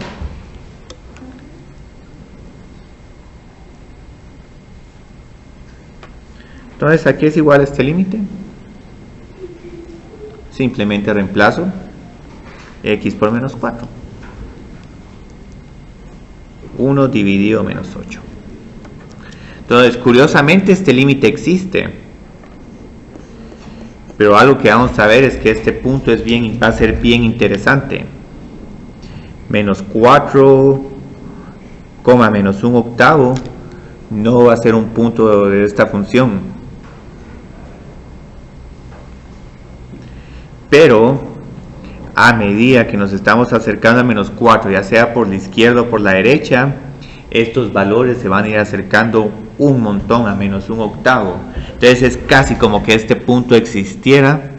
Entonces aquí es igual a este límite. Simplemente reemplazo x por menos 4. 1 dividido menos 8. Entonces, curiosamente, este límite existe. Pero algo que vamos a ver es que este punto va a ser bien interesante. Menos 4, menos 1/8 no va a ser un punto de esta función. Pero a medida que nos estamos acercando a menos 4, ya sea por la izquierda o por la derecha, estos valores se van a ir acercando un montón a menos 1/8. Entonces es casi como que este punto existiera,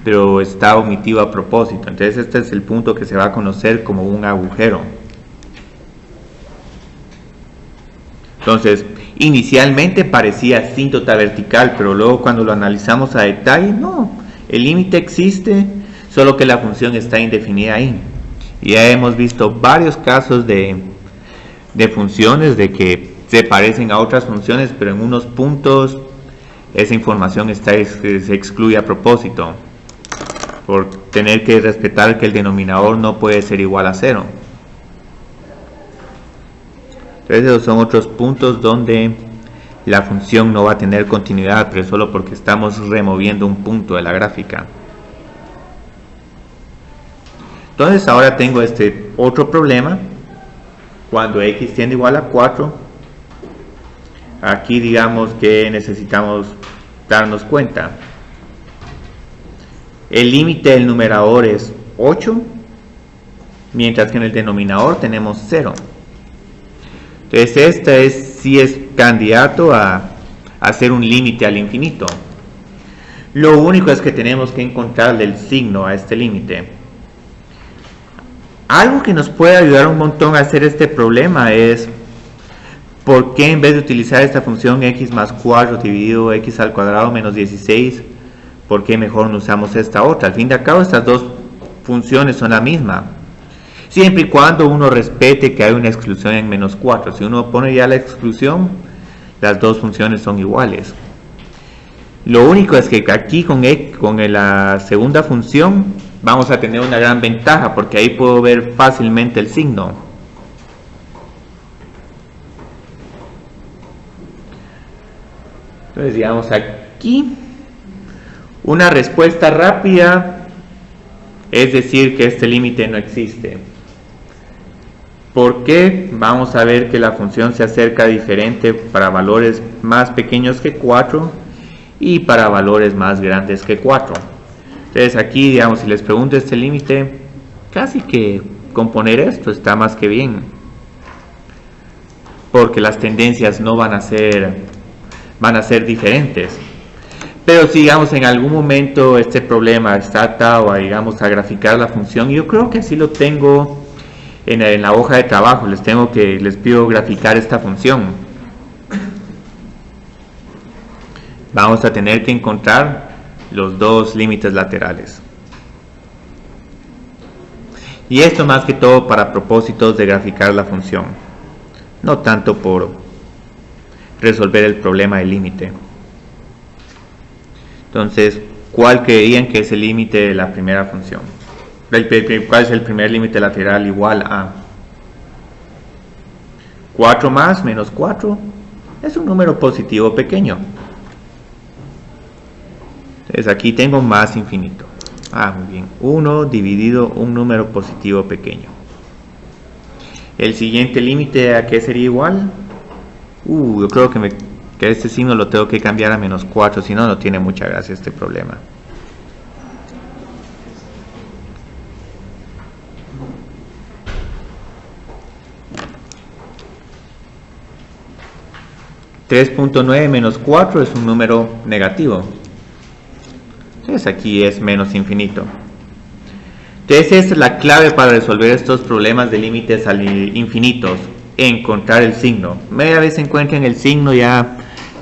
pero está omitido a propósito. Entonces este es el punto que se va a conocer como un agujero. Entonces, inicialmente parecía asíntota vertical, pero luego cuando lo analizamos a detalle, no, el límite existe, solo que la función está indefinida ahí. Ya hemos visto varios casos de funciones de que se parecen a otras funciones, pero en unos puntos esa información se excluye a propósito, por tener que respetar que el denominador no puede ser igual a 0. Entonces esos son otros puntos donde la función no va a tener continuidad, pero solo porque estamos removiendo un punto de la gráfica. Entonces ahora tengo este otro problema. Cuando x tiende igual a 4, aquí digamos que necesitamos darnos cuenta. El límite del numerador es 8, mientras que en el denominador tenemos 0. Entonces sí es candidato a hacer un límite al infinito. Lo único es que tenemos que encontrarle el signo a este límite. Algo que nos puede ayudar un montón a hacer este problema es por qué en vez de utilizar esta función x más 4 dividido x al cuadrado menos 16, por qué mejor no usamos esta otra. Al fin de cabo estas dos funciones son la misma, siempre y cuando uno respete que hay una exclusión en menos 4. Si uno pone ya la exclusión, las dos funciones son iguales. Lo único es que aquí con la segunda función vamos a tener una gran ventaja, porque ahí puedo ver fácilmente el signo. Entonces digamos aquí una respuesta rápida es decir que este límite no existe. ¿Por qué? Vamos a ver que la función se acerca diferente para valores más pequeños que 4 y para valores más grandes que 4. Entonces aquí, digamos, si les pregunto este límite, casi que con poner esto está más que bien, porque las tendencias no van a ser diferentes. Pero si, digamos, en algún momento este problema está atado a, digamos, a graficar la función, yo creo que así lo tengo en la hoja de trabajo. Les pido graficar esta función. Vamos a tener que encontrar los dos límites laterales. Y esto más que todo para propósitos de graficar la función, no tanto por resolver el problema del límite. Entonces, ¿cuál creerían que es el límite de la primera función? ¿Cuál es el primer límite lateral igual a 4 más menos 4? Es un número positivo pequeño. Entonces aquí tengo más infinito. Muy bien. 1 dividido un número positivo pequeño. El siguiente límite, ¿a qué sería igual? Yo creo que este signo lo tengo que cambiar a menos 4, si no, no tiene mucha gracia este problema. (3.9 menos 4 es un número negativo. Entonces aquí es menos infinito. Entonces esa es la clave para resolver estos problemas de límites infinitos: encontrar el signo. Media vez encuentren el signo, ya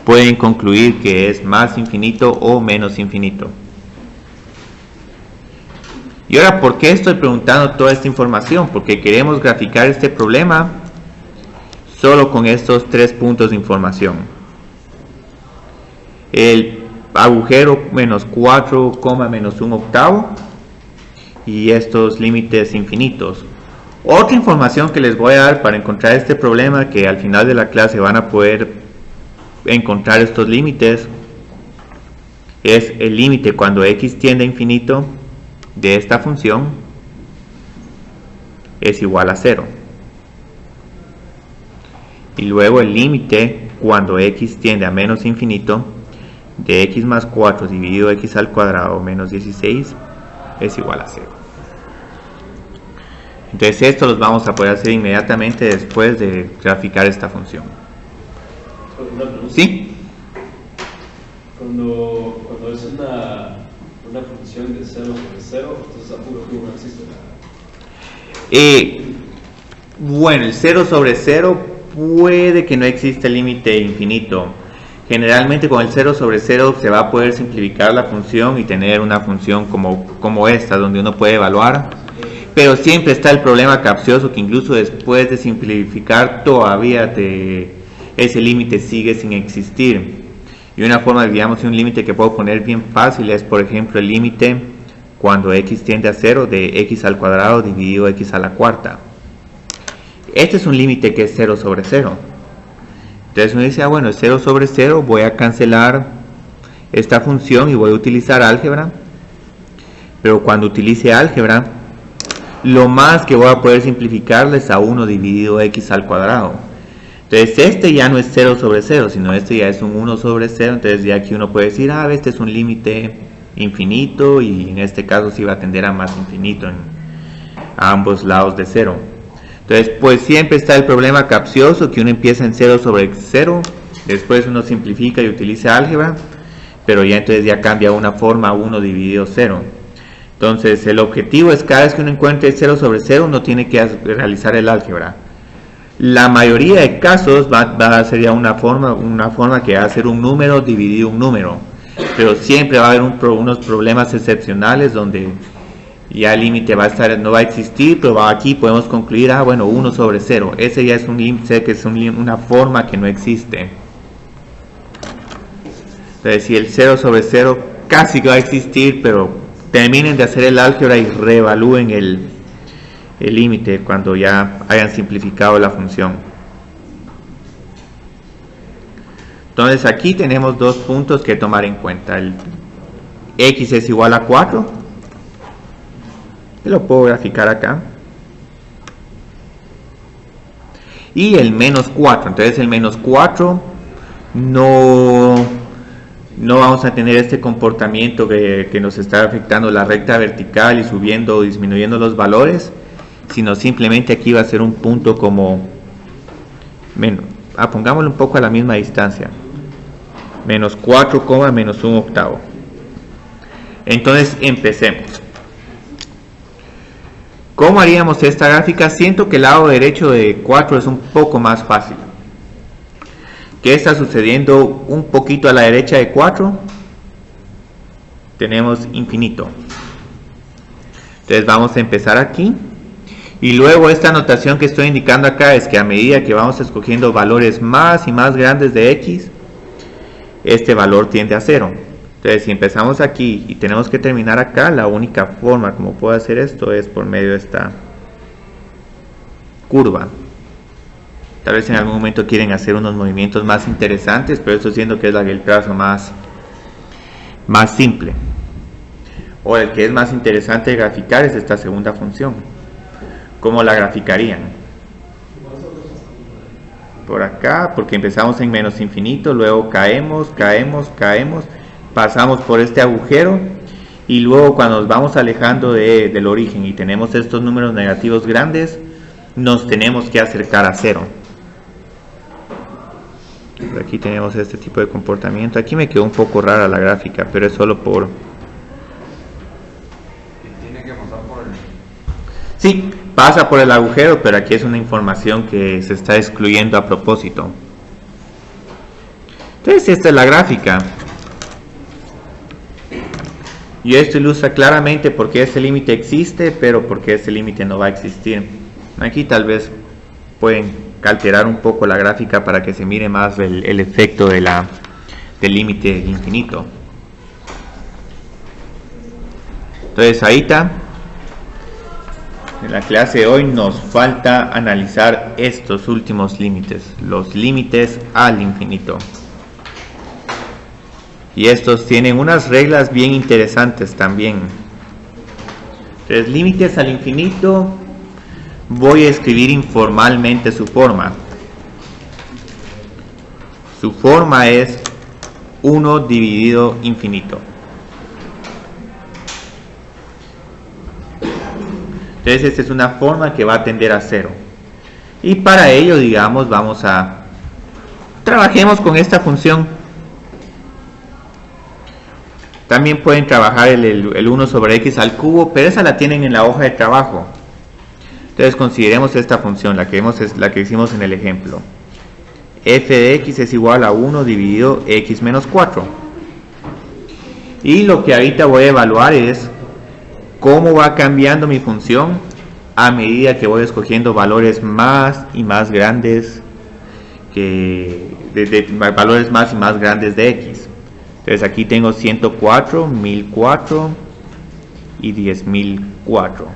pueden concluir que es más infinito o menos infinito. Y ahora, ¿por qué estoy preguntando toda esta información? Porque queremos graficar este problema solo con estos 3 puntos de información: el agujero menos 4, menos 1/8 y estos límites infinitos. Otra información que les voy a dar para encontrar este problema, que al final de la clase van a poder encontrar estos límites es el límite cuando x tiende a infinito de esta función es igual a 0. Y luego el límite cuando x tiende a menos infinito de x más 4 dividido x al cuadrado menos 16 es igual a 0. Entonces esto los vamos a poder hacer inmediatamente después de graficar esta función. Una pregunta. ¿Sí? Cuando es una función de 0 sobre 0, entonces a puro no existe nada. Bueno, el 0 sobre 0 puede que no exista límite infinito. Generalmente con el 0 sobre 0 se va a poder simplificar la función y tener una función como esta, donde uno puede evaluar. Pero siempre está el problema capcioso que incluso después de simplificar todavía ese límite sigue sin existir. Y una forma, digamos, un límite que puedo poner bien fácil es, por ejemplo, el límite cuando x tiende a 0 de x al cuadrado dividido x a la cuarta. Este es un límite que es 0 sobre 0. Entonces uno dice, bueno, es 0 sobre 0, voy a cancelar esta función y voy a utilizar álgebra. Pero cuando utilice álgebra, lo más que voy a poder simplificarle es a 1 dividido x al cuadrado. Entonces este ya no es 0 sobre 0, sino este ya es un 1 sobre 0. Entonces ya aquí uno puede decir, este es un límite infinito y en este caso sí va a tender a más infinito a ambos lados de 0. Entonces pues siempre está el problema capcioso que uno empieza en 0 sobre 0, después uno simplifica y utiliza álgebra, pero ya entonces ya cambia una forma 1 dividido 0. Entonces el objetivo es cada vez que uno encuentre 0 sobre 0 uno tiene que realizar el álgebra. La mayoría de casos va a ser ya una forma que va a ser un número dividido un número, pero siempre va a haber unos problemas excepcionales donde ya el límite no va a existir, pero aquí podemos concluir, bueno, 1 sobre 0, ese ya es un límite que es una forma que no existe. Entonces si el 0 sobre 0 casi que va a existir, pero terminen de hacer el álgebra y reevalúen el límite cuando ya hayan simplificado la función. Entonces aquí tenemos dos puntos que tomar en cuenta. El x es igual a 4, que lo puedo graficar acá, y el menos 4. Entonces el menos 4 no vamos a tener este comportamiento que nos está afectando la recta vertical y subiendo o disminuyendo los valores, sino simplemente aquí va a ser un punto como menos, pongámoslo un poco a la misma distancia, menos 4, menos 1 octavo. Entonces empecemos. ¿Cómo haríamos esta gráfica? Siento que el lado derecho de 4 es un poco más fácil. ¿Qué está sucediendo un poquito a la derecha de 4? Tenemos infinito. Entonces vamos a empezar aquí. Y luego esta notación que estoy indicando acá es que a medida que vamos escogiendo valores más y más grandes de x, este valor tiende a 0. Entonces si empezamos aquí y tenemos que terminar acá, la única forma como puedo hacer esto es por medio de esta curva. Tal vez en algún momento quieren hacer unos movimientos más interesantes, pero estoy diciendo que es el trazo más simple. O el que es más interesante de graficar es esta segunda función. ¿Cómo la graficarían? Por acá, porque empezamos en menos infinito, luego caemos, pasamos por este agujero y luego cuando nos vamos alejando del origen y tenemos estos números negativos grandes, nos tenemos que acercar a 0. Aquí tenemos este tipo de comportamiento. Aquí me quedó un poco rara la gráfica, pero es solo por... ¿Tiene que pasar por el...? Sí, pasa por el agujero, pero aquí es una información que se está excluyendo a propósito. Entonces esta es la gráfica. Y esto ilustra claramente por qué ese límite existe, pero por qué ese límite no va a existir. Aquí tal vez pueden alterar un poco la gráfica para que se mire más el efecto del límite infinito. Entonces ahí está. En la clase de hoy nos falta analizar estos últimos límites, los límites al infinito. Y estos tienen unas reglas bien interesantes también. Entonces, límites al infinito, voy a escribir informalmente su forma. Su forma es 1 dividido infinito. Entonces, esta es una forma que va a tender a 0. Y para ello, digamos, trabajemos con esta función. También pueden trabajar el 1 sobre x al cubo, pero esa la tienen en la hoja de trabajo. Entonces consideremos esta función, la que hicimos en el ejemplo. F de x es igual a 1 dividido x menos 4. Y lo que ahorita voy a evaluar es cómo va cambiando mi función a medida que voy escogiendo valores más y más grandes valores más y más grandes de x. Entonces aquí tengo 104, 1004 y 10004.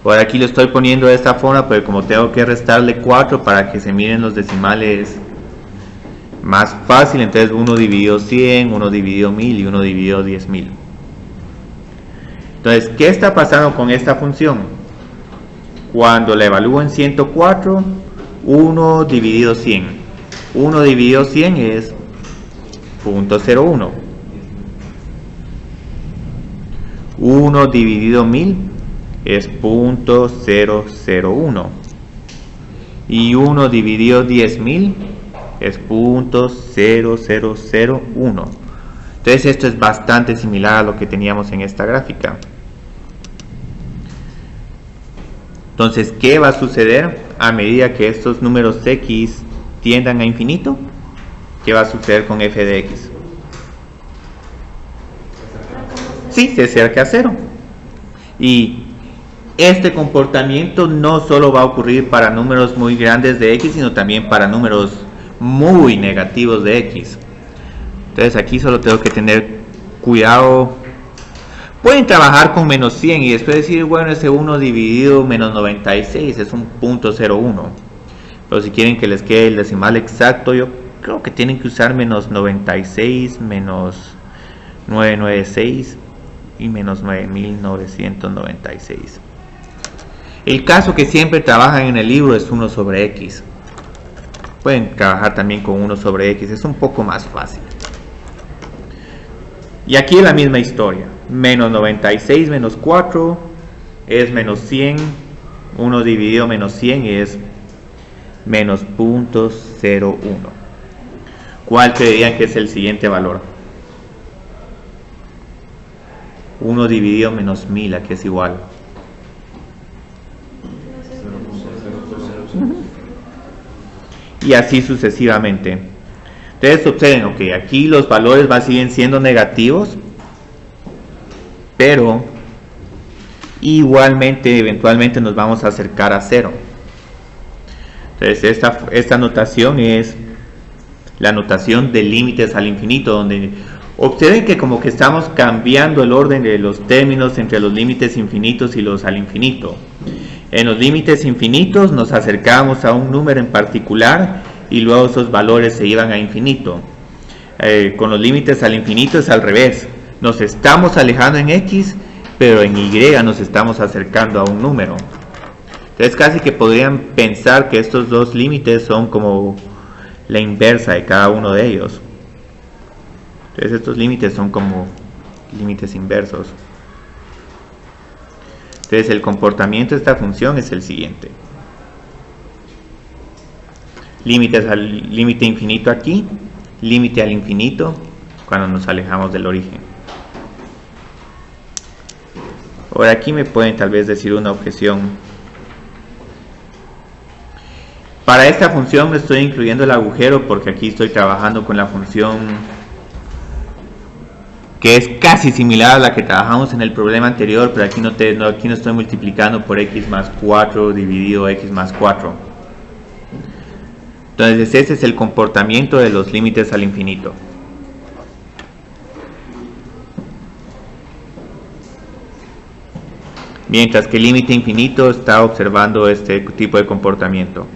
Por aquí lo estoy poniendo de esta forma, pero como tengo que restarle 4 para que se miren los decimales más fácil, entonces 1 dividido 100, 1 dividido 1000 y 1 dividido 10.000. Entonces, ¿qué está pasando con esta función? Cuando la evalúo en 104, 1 dividido 100. 1 dividido 100 es 0.01. 1 dividido 1000 es 0.001. Y 1 dividido 10.000 es 0.0001. Entonces esto es bastante similar a lo que teníamos en esta gráfica. Entonces, ¿qué va a suceder a medida que estos números x tiendan a infinito? ¿Qué va a suceder con f de x? Sí, se acerca a 0. Y este comportamiento no solo va a ocurrir para números muy grandes de x, sino también para números muy negativos de x. Entonces aquí solo tengo que tener cuidado. Pueden trabajar con menos 100 y después decir, bueno, ese 1 dividido menos 96 es un 0.01. Pero si quieren que les quede el decimal exacto, yo creo que tienen que usar menos 96, menos 996 y menos 9996. El caso que siempre trabajan en el libro es 1 sobre x. Pueden trabajar también con 1 sobre x, es un poco más fácil. Y aquí es la misma historia. Menos 96 menos 4 es menos 100. 1 dividido menos 100 es menos 0.01. ¿Cuál creerían que es el siguiente valor? 1 dividido menos 1000, ¿a qué es igual? Y así sucesivamente. Ustedes observen, ok, aquí los valores siguen siendo negativos, pero igualmente eventualmente nos vamos a acercar a 0. Entonces esta notación es la notación de límites al infinito, donde observen que como que estamos cambiando el orden de los términos entre los límites infinitos y los al infinito. En los límites infinitos nos acercamos a un número en particular y luego esos valores se iban a infinito. Con los límites al infinito es al revés. Nos estamos alejando en x, pero en y nos estamos acercando a un número. Entonces casi que podrían pensar que estos dos límites son como la inversa de cada uno de ellos. Entonces estos límites son como límites inversos. Entonces el comportamiento de esta función es el siguiente. Límite infinito aquí, límite al infinito cuando nos alejamos del origen. Ahora aquí me pueden tal vez decir una objeción. Para esta función me estoy incluyendo el agujero porque aquí estoy trabajando con la función que es casi similar a la que trabajamos en el problema anterior, pero aquí no estoy multiplicando por x más 4 dividido x más 4. Entonces ese es el comportamiento de los límites al infinito. Mientras que el límite infinito está observando este tipo de comportamiento.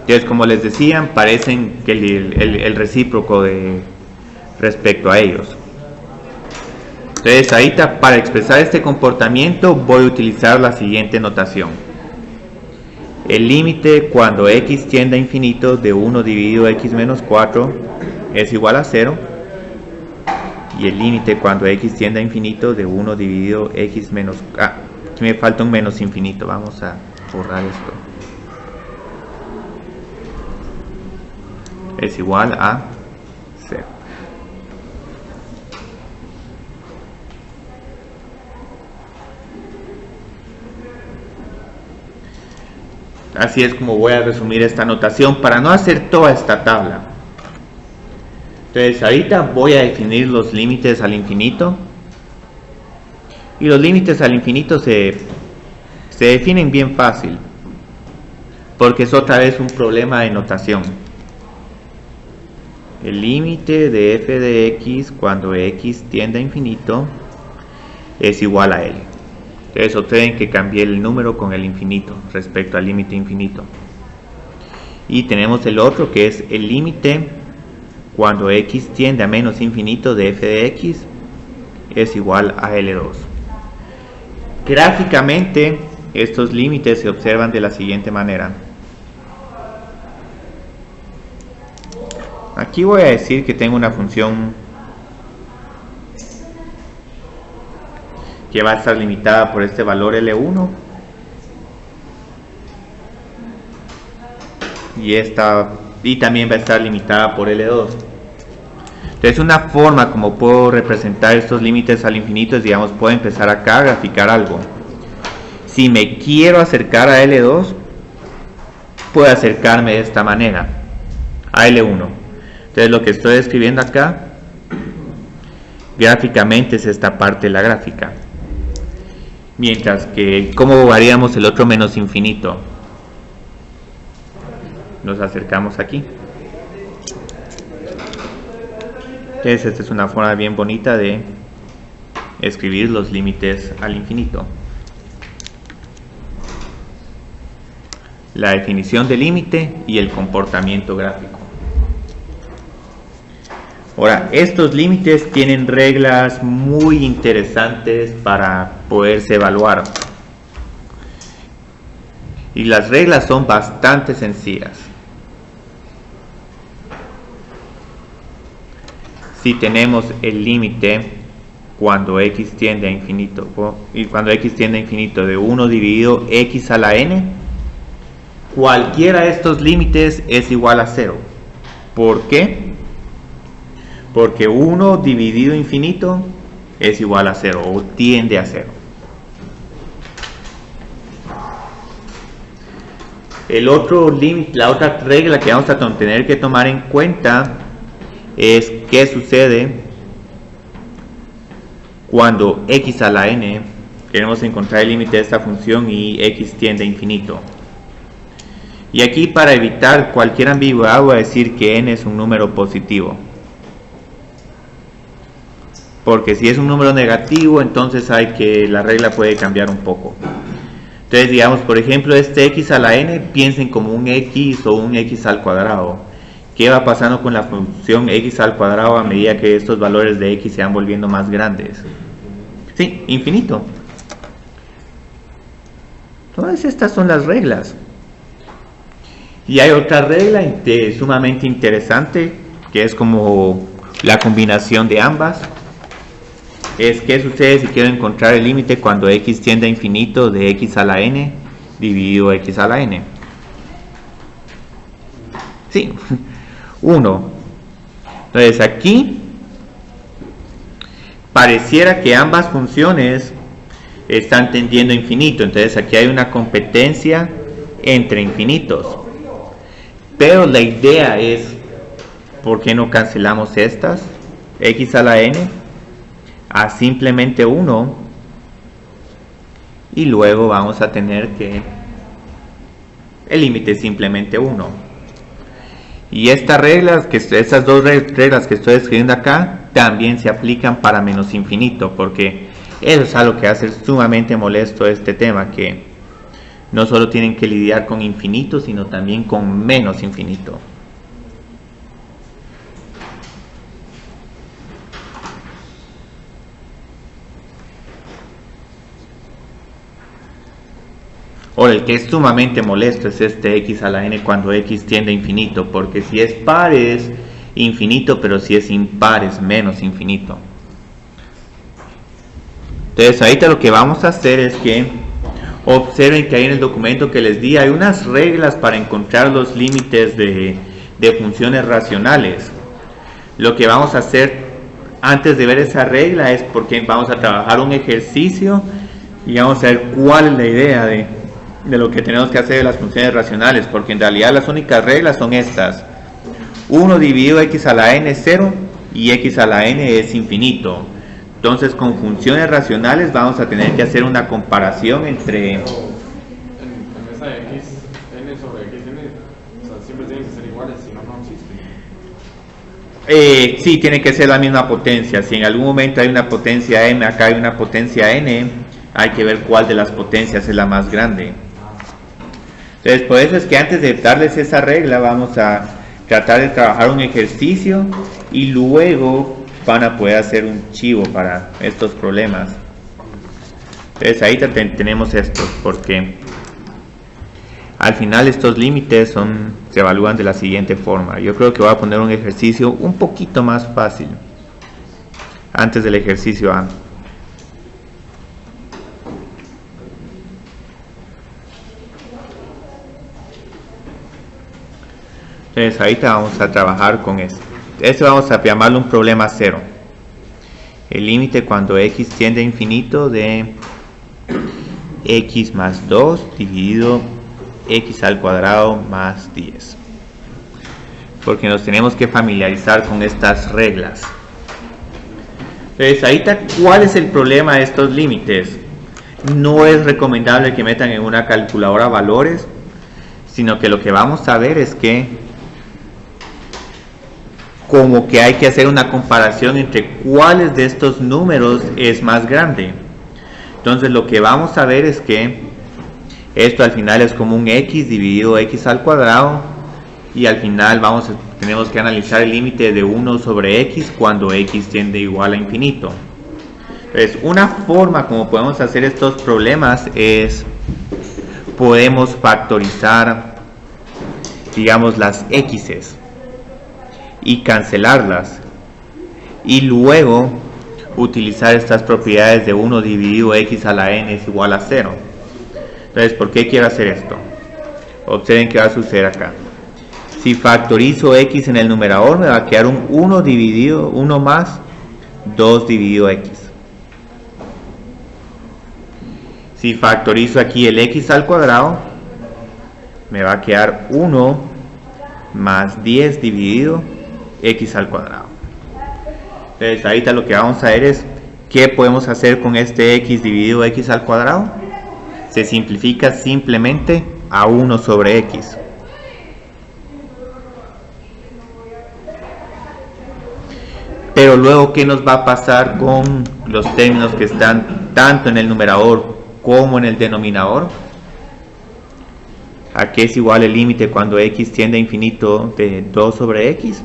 Entonces, como les decían, parecen que el recíproco de respecto a ellos. Entonces, ahorita para expresar este comportamiento voy a utilizar la siguiente notación. El límite cuando x tiende a infinito de 1 dividido x menos 4 es igual a 0. Y el límite cuando x tiende a infinito de 1 dividido x menos... aquí me falta un menos infinito. Vamos a borrar esto. Es igual a 0. Así es como voy a resumir esta notación para no hacer toda esta tabla. Entonces ahorita voy a definir los límites al infinito. Y los límites al infinito se definen bien fácil, porque es otra vez un problema de notación. El límite de f de x cuando x tiende a infinito es igual a L. Entonces observen que cambié el número con el infinito respecto al límite infinito. Y tenemos el otro que es el límite cuando x tiende a menos infinito de f de x es igual a L2. Gráficamente estos límites se observan de la siguiente manera. Aquí voy a decir que tengo una función que va a estar limitada por este valor L1 y también va a estar limitada por L2. Entonces una forma como puedo representar estos límites al infinito es, digamos, puedo empezar acá a graficar algo. Si me quiero acercar a L2, puedo acercarme de esta manera a L1. Entonces lo que estoy escribiendo acá gráficamente es esta parte de la gráfica. Mientras que, ¿cómo haríamos el otro menos infinito? Nos acercamos aquí. Entonces esta es una forma bien bonita de escribir los límites al infinito. La definición del límite y el comportamiento gráfico. Ahora, estos límites tienen reglas muy interesantes para poderse evaluar. Y las reglas son bastante sencillas. Si tenemos el límite cuando x tiende a infinito de 1 dividido x a la n, cualquiera de estos límites es igual a 0. ¿Por qué? Porque 1 dividido infinito es igual a 0 o tiende a 0. El otro límite, la otra regla que vamos a tener que tomar en cuenta es qué sucede cuando x a la n, queremos encontrar el límite de esta función y x tiende a infinito. Y aquí, para evitar cualquier ambigüedad, voy a decir que n es un número positivo. Porque si es un número negativo, entonces la regla puede cambiar un poco. Entonces, digamos, por ejemplo, este x a la n, piensen como un x o un x al cuadrado. ¿Qué va pasando con la función x al cuadrado a medida que estos valores de x se van volviendo más grandes? Sí, infinito. Todas estas son las reglas. Y hay otra regla sumamente interesante, que es como la combinación de ambas. Es qué sucede si quiero encontrar el límite cuando x tiende a infinito de x a la n dividido x a la n. Sí, 1. Entonces aquí pareciera que ambas funciones están tendiendo a infinito. Entonces aquí hay una competencia entre infinitos. Pero la idea es, ¿por qué no cancelamos estas? X a la n a simplemente 1 y luego vamos a tener que el límite es simplemente 1. Y estas dos reglas que estoy escribiendo acá también se aplican para menos infinito, porque eso es algo que hace sumamente molesto este tema, que no solo tienen que lidiar con infinito, sino también con menos infinito. Ahora, el que es sumamente molesto es este x a la n cuando x tiende a infinito, porque si es par es infinito, pero si es impar es menos infinito. Entonces ahorita lo que vamos a hacer es que observen que ahí en el documento que les di hay unas reglas para encontrar los límites de funciones racionales. Lo que vamos a hacer antes de ver esa regla es porque vamos a trabajar un ejercicio y vamos a ver cuál es la idea de lo que tenemos que hacer de las funciones racionales, porque en realidad las únicas reglas son estas: 1 dividido x a la n es 0 y x a la n es infinito. Entonces con funciones racionales vamos a tener que hacer una comparación entre... En esa x, n sobre x, n, o sea, siempre tienen que ser iguales, si no, no existe. Sí, tiene que ser la misma potencia. Si en algún momento hay una potencia m, acá hay una potencia n, hay que ver cuál de las potencias es la más grande. Entonces por eso es que antes de darles esa regla vamos a tratar de trabajar un ejercicio y luego van a poder hacer un chivo para estos problemas. Entonces ahí tenemos estos, porque al final estos límites se evalúan de la siguiente forma. Yo creo que voy a poner un ejercicio un poquito más fácil antes del ejercicio A. Entonces ahorita vamos a trabajar con esto. Este vamos a llamarlo un problema 0. El límite cuando x tiende a infinito de x más 2 dividido x al cuadrado más 10. Porque nos tenemos que familiarizar con estas reglas. Entonces ahorita, ¿cuál es el problema de estos límites? No es recomendable que metan en una calculadora valores, sino que lo que vamos a ver es que como que hay que hacer una comparación entre cuáles de estos números es más grande. Entonces lo que vamos a ver es que esto al final es como un x dividido x al cuadrado, y al final tenemos que analizar el límite de 1 sobre x cuando x tiende igual a infinito. Entonces una forma como podemos hacer estos problemas es podemos factorizar, digamos, las x's y cancelarlas, y luego utilizar estas propiedades de 1 dividido x a la n es igual a 0. Entonces, ¿por qué quiero hacer esto? Observen qué va a suceder acá. Si factorizo x en el numerador, me va a quedar un 1 dividido 1 más 2 dividido x. Si factorizo aquí el x al cuadrado, me va a quedar 1 más 10 dividido x al cuadrado. Entonces ahorita lo que vamos a ver es qué podemos hacer con este x dividido x al cuadrado. Se simplifica simplemente a 1 sobre x. Pero luego, ¿qué nos va a pasar con los términos que están tanto en el numerador como en el denominador? ¿A qué es igual el límite cuando x tiende a infinito de 2 sobre x?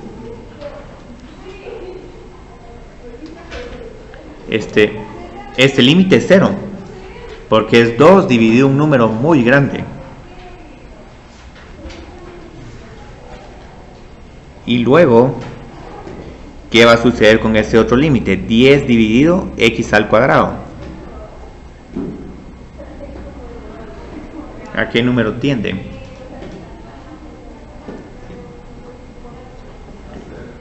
Este límite es 0, porque es 2 dividido un número muy grande. Y luego, ¿qué va a suceder con este otro límite? 10 dividido x al cuadrado. ¿A qué número tiende?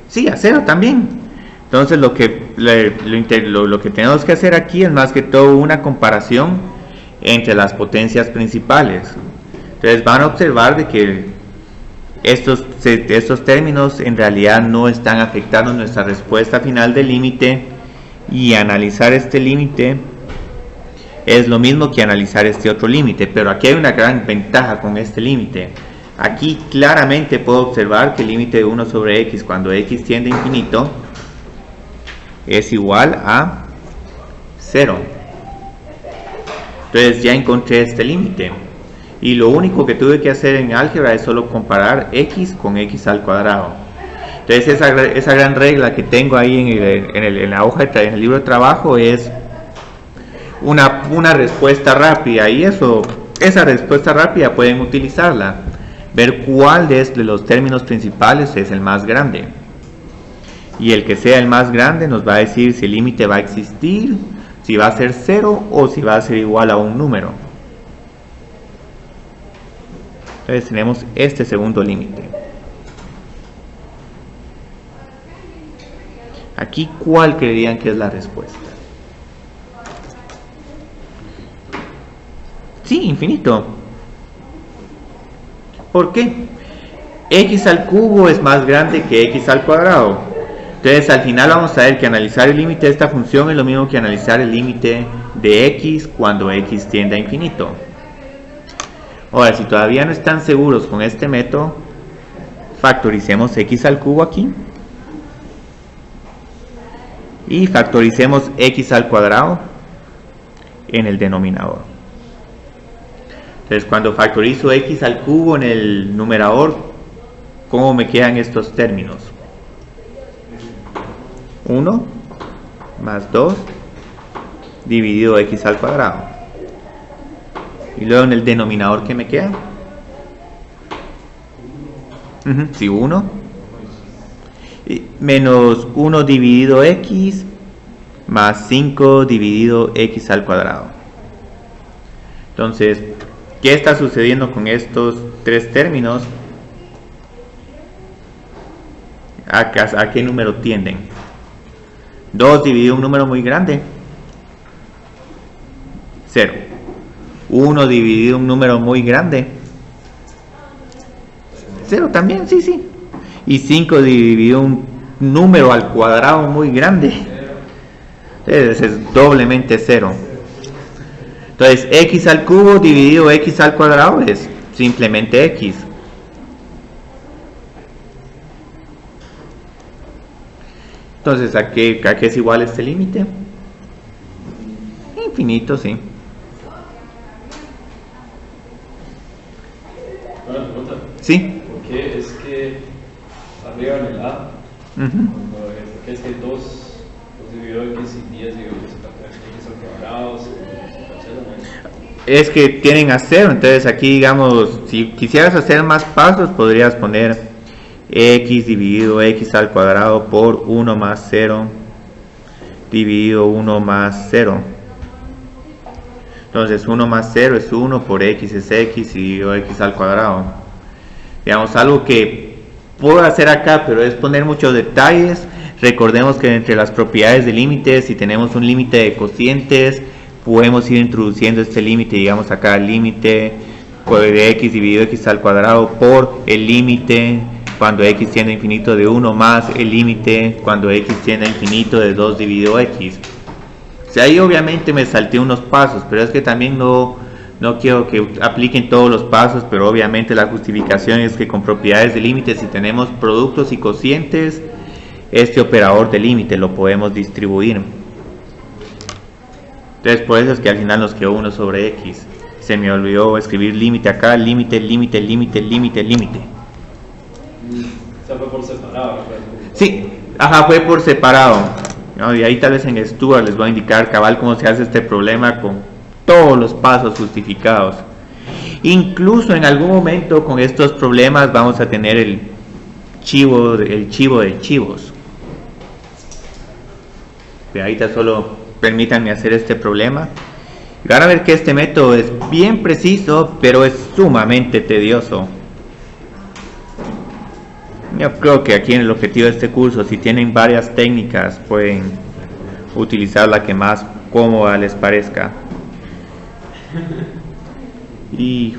Sí, a 0 también. Entonces lo que tenemos que hacer aquí es más que todo una comparación entre las potencias principales. Entonces van a observar de que estos términos en realidad no están afectando nuestra respuesta final del límite, y analizar este límite es lo mismo que analizar este otro límite, pero aquí hay una gran ventaja con este límite. Aquí claramente puedo observar que el límite de 1 sobre x cuando x tiende a infinito es igual a 0. Entonces ya encontré este límite. Y lo único que tuve que hacer en álgebra es solo comparar x con x al cuadrado. Entonces esa gran regla que tengo ahí en la hoja, en el libro de trabajo es una respuesta rápida, y esa respuesta rápida pueden utilizarla, ver cuál de los términos principales es el más grande, y el que sea el más grande nos va a decir si el límite va a existir, si va a ser 0 o si va a ser igual a un número. Entonces tenemos este segundo límite. Aquí, ¿cuál creerían que es la respuesta? Sí, infinito. ¿Por qué? X al cubo es más grande que x al cuadrado. Entonces al final vamos a ver que analizar el límite de esta función es lo mismo que analizar el límite de x cuando x tiende a infinito. Ahora, si todavía no están seguros con este método, factoricemos x al cubo aquí y factoricemos x al cuadrado en el denominador. Entonces cuando factorizo x al cubo en el numerador, ¿cómo me quedan estos términos? 1 más 2 dividido x al cuadrado. Y luego en el denominador, ¿qué me queda? Sí, 1 menos 1 dividido x más 5 dividido x al cuadrado. Entonces, ¿qué está sucediendo con estos tres términos? ¿A qué número tienden? 2 dividido un número muy grande, 0. 1 dividido un número muy grande, 0 también, sí. Y 5 dividido un número al cuadrado muy grande, entonces es doblemente 0. Entonces x al cubo dividido x al cuadrado es simplemente x. Entonces, ¿a qué es igual este límite? Infinito, sí. Una pregunta. Sí. ¿Por qué es que arriba en el A, ¿por qué es que 2 dividido x y 10 dividido x al cuadrado se cancelan? Es que tienen a 0, entonces aquí digamos, si quisieras hacer más pasos, podrías poner x dividido x al cuadrado por 1 más 0 dividido 1 más 0. Entonces 1 más 0 es 1 por x es x dividido x al cuadrado. Digamos, algo que puedo hacer acá, pero es poner muchos detalles. Recordemos que entre las propiedades de límites, si tenemos un límite de cocientes, podemos ir introduciendo este límite, digamos acá el límite de x dividido x al cuadrado por el límite cuando x tiende a infinito de 1 más el límite cuando x tiende a infinito de 2 dividido x. O sea, ahí obviamente me salté unos pasos, pero es que también no quiero que apliquen todos los pasos, pero obviamente la justificación es que con propiedades de límite, si tenemos productos y cocientes, este operador de límite lo podemos distribuir. Entonces por eso es que al final nos quedó 1 sobre x. Se me olvidó escribir límite acá, límite. O sea, fue por separado, ¿no? Sí, ajá, fue por separado, ¿no? Y ahí tal vez en Stuart les voy a indicar cabal cómo se hace este problema con todos los pasos justificados. Incluso en algún momento con estos problemas vamos a tener el chivo de chivos. Pero ahorita solo permítanme hacer este problema. Y van a ver que este método es bien preciso, pero es sumamente tedioso. Yo creo que aquí en el objetivo de este curso, si tienen varias técnicas, pueden utilizar la que más cómoda les parezca. Y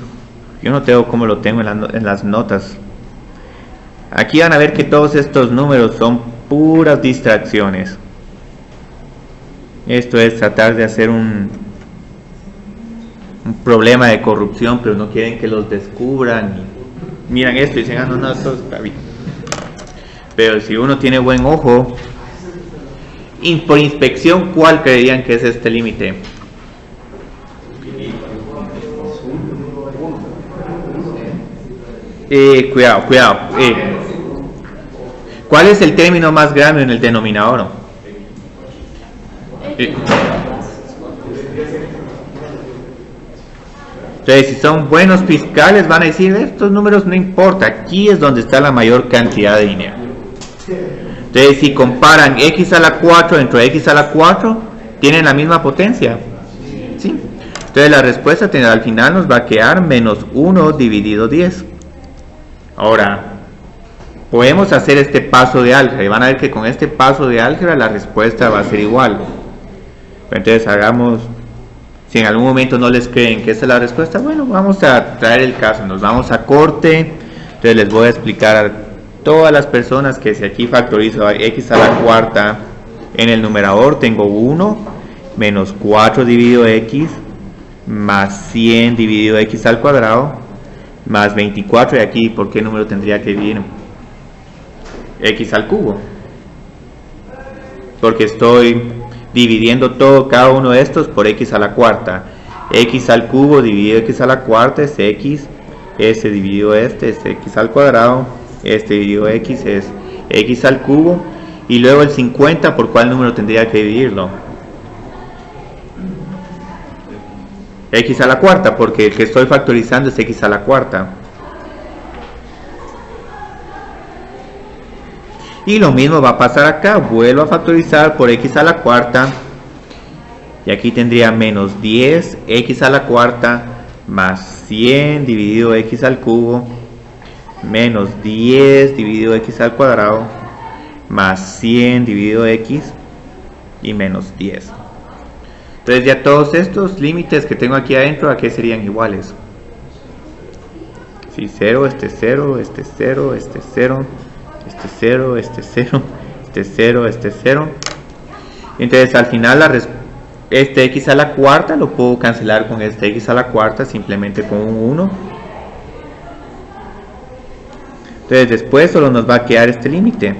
yo no tengo cómo lo tengo en las notas. Aquí van a ver que todos estos números son puras distracciones. Esto es tratar de hacer un problema de corrupción, pero no quieren que los descubran. Y miran esto y dicen, no, esto está bien. Pero si uno tiene buen ojo, por inspección, ¿cuál creerían que es este límite? Cuidado. ¿Cuál es el término más grande en el denominador? Entonces, si son buenos fiscales, van a decir, estos números no importa, aquí es donde está la mayor cantidad de dinero. Entonces, si comparan x a la 4 dentro de x a la 4, tienen la misma potencia. ¿Sí? Entonces, la respuesta al final nos va a quedar menos 1 dividido 10. Ahora, podemos hacer este paso de álgebra y van a ver que con este paso de álgebra la respuesta va a ser igual. Entonces, hagamos... Si en algún momento no les creen que esa es la respuesta, bueno, vamos a traer el caso, nos vamos a corte. Entonces les voy a explicar a todas las personas que si aquí factorizo x a la cuarta en el numerador, tengo 1 menos 4 dividido x más 100 dividido x al cuadrado más 24, y aquí ¿por qué número tendría que dividir? X al cubo, porque estoy dividiendo cada uno de estos por x a la cuarta. X al cubo dividido x a la cuarta es x, este dividido este es x al cuadrado, este dividido x es x al cubo, y luego el 50, ¿por cuál número tendría que dividirlo? X a la cuarta, porque el que estoy factorizando es x a la cuarta. Y lo mismo va a pasar acá, vuelvo a factorizar por x a la cuarta, y aquí tendría menos 10 x a la cuarta más 100 dividido x al cubo menos 10 dividido x al cuadrado más 100 dividido x y menos 10. Entonces ya todos estos límites que tengo aquí adentro, ¿a qué serían iguales? Si 0, este 0, este 0, este 0, este 0, este 0, este 0, este 0. Entonces al final este x a la cuarta lo puedo cancelar con este x a la cuarta simplemente con un 1. Entonces después solo nos va a quedar este límite,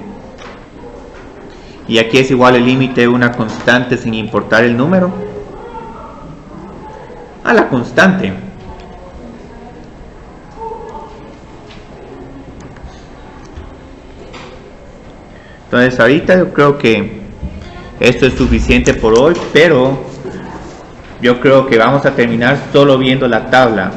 y aquí es igual el límite de una constante sin importar el número a la constante. Entonces ahorita yo creo que esto es suficiente por hoy, pero yo creo que vamos a terminar solo viendo la tabla.